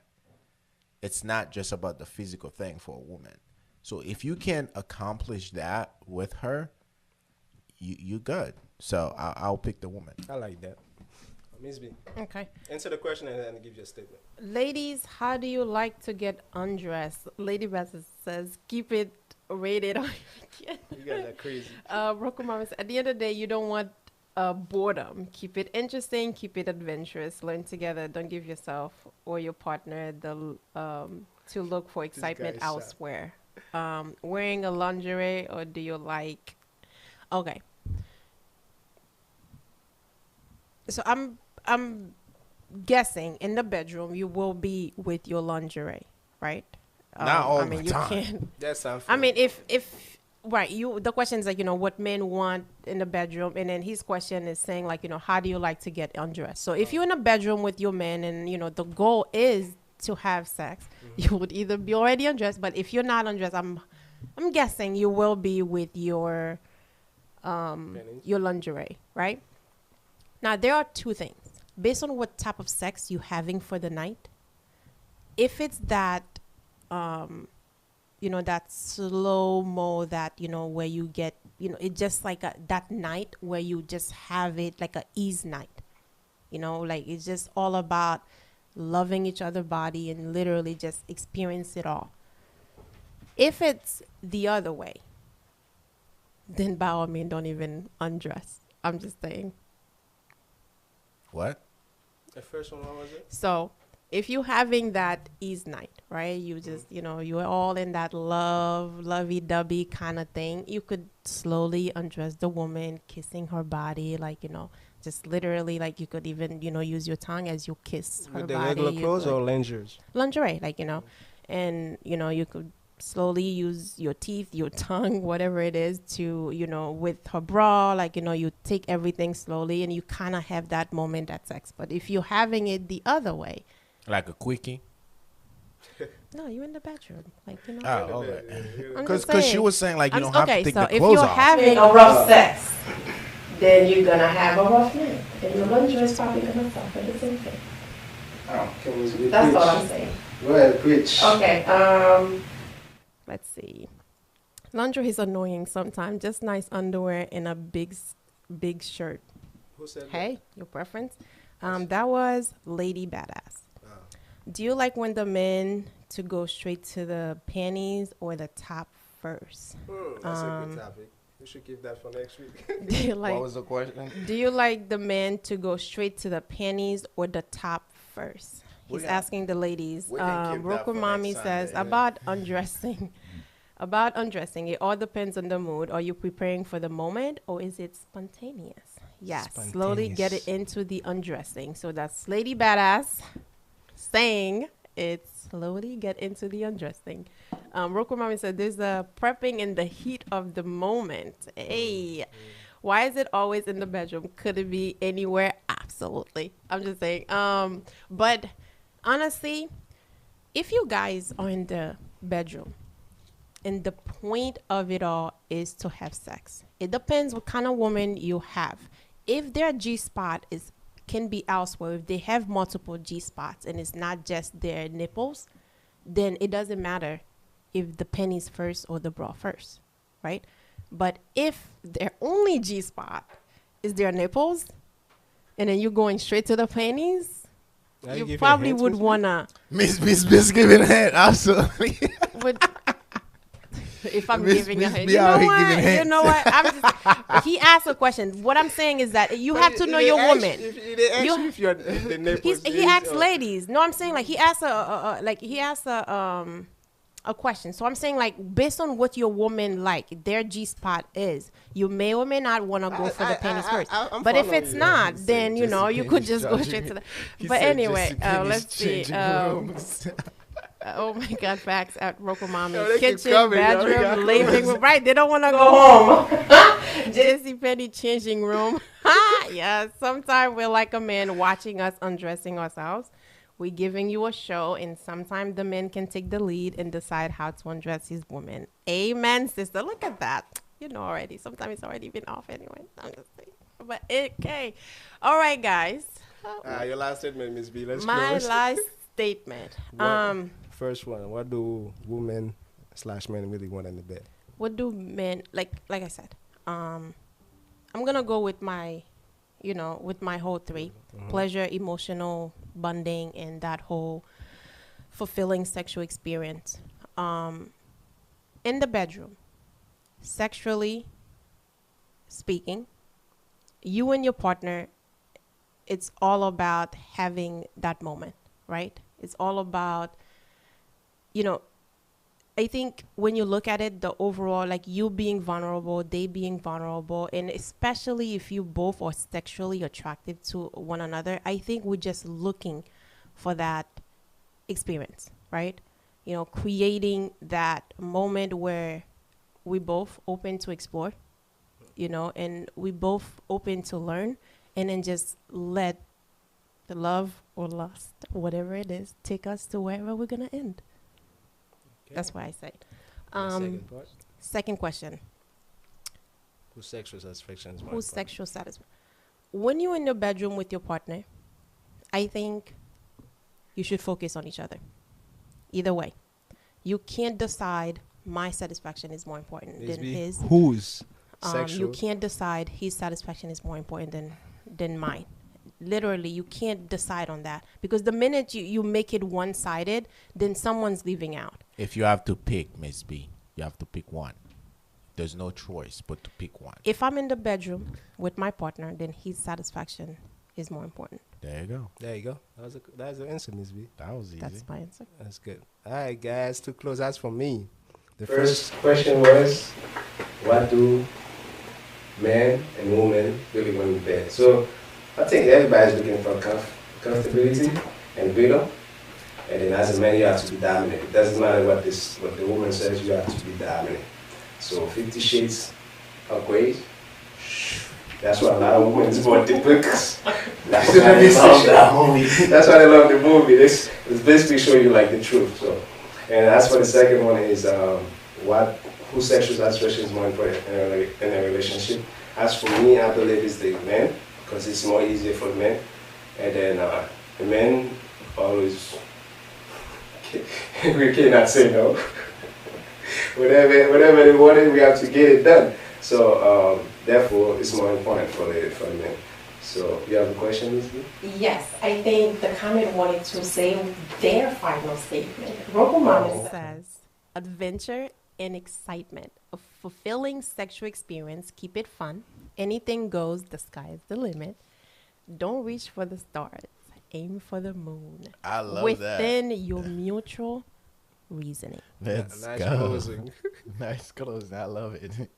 It's not just about the physical thing for a woman. So if you can accomplish that with her, you're good. So I'll pick the woman. I like that. Miss B. Okay. Answer the question and then give you a statement. Ladies, how do you like to get undressed? Lady Beth says, keep it rated on. You guys are crazy. Broken Mama says, at the end of the day, you don't want boredom. Keep it interesting. Keep it adventurous. Learn together. Don't give yourself or your partner the to look for excitement guy's shy. elsewhere. Wearing a lingerie, or do you like? Okay. So I'm guessing in the bedroom you will be with your lingerie, right? Not all I mean, the you time. can't. That sounds. I mean, if right, the question is like, what men want in the bedroom, and then his question is saying like, how do you like to get undressed? So if you're in a bedroom with your man and the goal is to have sex, you would either be already undressed, but if you're not undressed, I'm guessing you will be with your lingerie, right? Now there are two things based on what type of sex you're having for the night. If it's that that slow mo, that where you get it's just like that night where you just have it like a ease night. Like it's just all about loving each other body and literally just experience it all. If it's the other way, then by all means, don't even undress. I'm just saying. What? The first one, what was it? So if you're having that ease night, right? You just, you're all in that lovey-dovey kind of thing. You could slowly undress the woman, kissing her body, like, just literally, like you could even, use your tongue as you kiss her With the body. regular You clothes could- or lingeries? lingerie, like, and, you could slowly use your teeth, your tongue, whatever it is to, with her bra, like, you take everything slowly and you kind of have that moment at sex. But if you're having it the other way, Like a quickie? no, you're in the bedroom, like, Oh, okay. I'm Because just she saying. was saying, like, you I'm don't s- have okay, to take so the if clothes you're off. having a rough sex, then you're gonna have a rough night, and your lingerie is probably gonna suffer the same thing. Oh, can we That's preach? all I'm saying. Go ahead, preach. Okay. Let's see. Lingerie is annoying sometimes. Just nice underwear and a big shirt. Who said Hey, your preference? That was Lady Badass. Do you like when the men to go straight to the panties or the top first? That's a good topic. We should keep that for next week. Do you What like? was the question? Do you like the men to go straight to the panties or the top first? We He's got- asking the ladies. we can keep that Roku for Mommy next says Sunday. about undressing. About undressing, it all depends on the mood. Are you preparing for the moment or is it spontaneous? Yes, slowly get it into the undressing. So that's Lady Badass saying it's slowly get into the undressing. Roku Mommy said there's a prepping in the heat of the moment. Hey, why is it always in the bedroom? Could it be anywhere? Absolutely. I'm just saying. But honestly, if you guys are in the bedroom and the point of it all is to have sex, it depends what kind of woman you have. If their G spot can be elsewhere, if they have multiple G spots and it's not just their nipples, then it doesn't matter if the pennies first or the bra first, right? But if their only G spot is their nipples, and then you're going straight to the panties, Are you giving probably hints, would Miss B? wanna. Miss giving a hand, absolutely. Would, if I'm Miss- giving Miss a hint, B you know out here what? giving You hints. know what? He asked a question. What I'm saying is that you have to know your woman. If they ask You- you if you're the nipples He is, asked ladies. No, I'm saying like he asked a question. So I'm saying like based on what your woman like, their G spot is, you may or may not want to go for the panties first. I'm But if following it's you. not, He said then you know Jesse you could Penny's just go judging straight to it. the. He But said anyway, Jesse Penny's let's see. changing rooms. Oh my God, facts at Roku Mommy. Yo, they keep Kitchen, coming, yo. We bedroom, got living room. Right, they don't want to go home. Jesse Penny changing room. Yeah, sometimes we're like a man watching us undressing ourselves. We're giving you a show, and sometimes the man can take the lead and decide how to undress his woman. Amen, sister. Look at that. You know already. Sometimes it's already been off anyway. I'm just saying. But okay. All right, guys. Your last statement, Miss B. Let's My close. last statement. What- First one. What do women / men really want in the bed? What do men like I said, I'm gonna go with my with my whole 3: pleasure, emotional bonding, and that whole fulfilling sexual experience. In the bedroom, sexually speaking, you and your partner, it's all about having that moment, right? It's all about, I think when you look at it, the overall, like you being vulnerable, they being vulnerable, and especially if you both are sexually attracted to one another, I think we're just looking for that experience, right? Creating that moment where we both open to explore, and we both open to learn, and then just let the love or lust, whatever it is, take us to wherever we're gonna end. That's why I say. Second part. Second question: Whose sexual satisfaction is more who's important? sexual satisfaction? When you're in your bedroom with your partner, I think you should focus on each other. Either way, you can't decide my satisfaction is more important Miss than B, his. whose You Sexual. can't decide his satisfaction is more important than mine. Literally, you can't decide on that because the minute you make it one-sided, then someone's leaving out. If you have to pick, Miss B, you have to pick one. There's no choice but to pick one. If I'm in the bedroom with my partner, then his satisfaction is more important. There you go. There you go. That's the answer, Miss B. That was easy. That's my answer. That's good. All right, guys. To close, that's from me. The First question was, what do men and women really want in bed? So I think everybody's looking for comfortability and freedom. And then as a man, you have to be dominant. It doesn't matter what the woman says, you have to be dominant. So 50 Shades of Grey, that's what a lot of women want the books. That's why they love that movie. That's why they love the movie. It's basically showing you like the truth. So, and as for the second one is whose sexual satisfaction is more important in a relationship. As for me, I believe it's the men because it's more easier for men. And then the men always we cannot say no. whatever they wanted, we have to get it done. So therefore, it's more important for the men. So you have a question, Ms. B? Yes, I think the comment wanted to say their final statement. Robo says, adventure and excitement, a fulfilling sexual experience, keep it fun. Anything goes, the sky is the limit. Don't reach for the stars, aim for the moon. I love within your mutual reasoning. Let's Nice go. closing. Nice closing. I love it.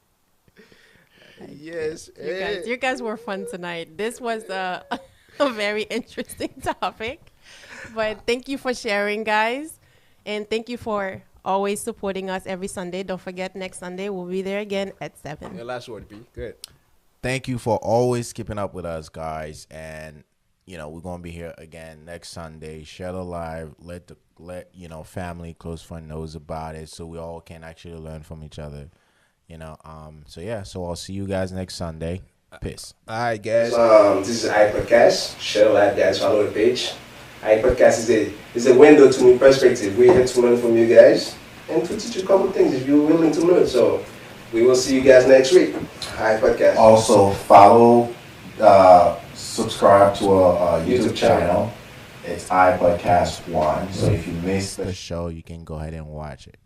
Yes. You guys were fun tonight. This was a very interesting topic. But thank you for sharing, guys. And thank you for always supporting us every Sunday. Don't forget, next Sunday we'll be there again at 7. Your last word, B. Good. Thank you for always keeping up with us, guys. And we're gonna be here again next Sunday. Share the live. Let family, close friend knows about it, so we all can actually learn from each other. So I'll see you guys next Sunday. Peace. All right, guys. This is iPodcast. Share live, guys. Follow the page. iPodcast is a window to new perspective. We're here to learn from you guys and to teach you a couple things if you're willing to learn. So we will see you guys next week. iPodcast. Also follow, subscribe to our YouTube channel. It's iPodcast 1. So if you missed The show, you can go ahead and watch it.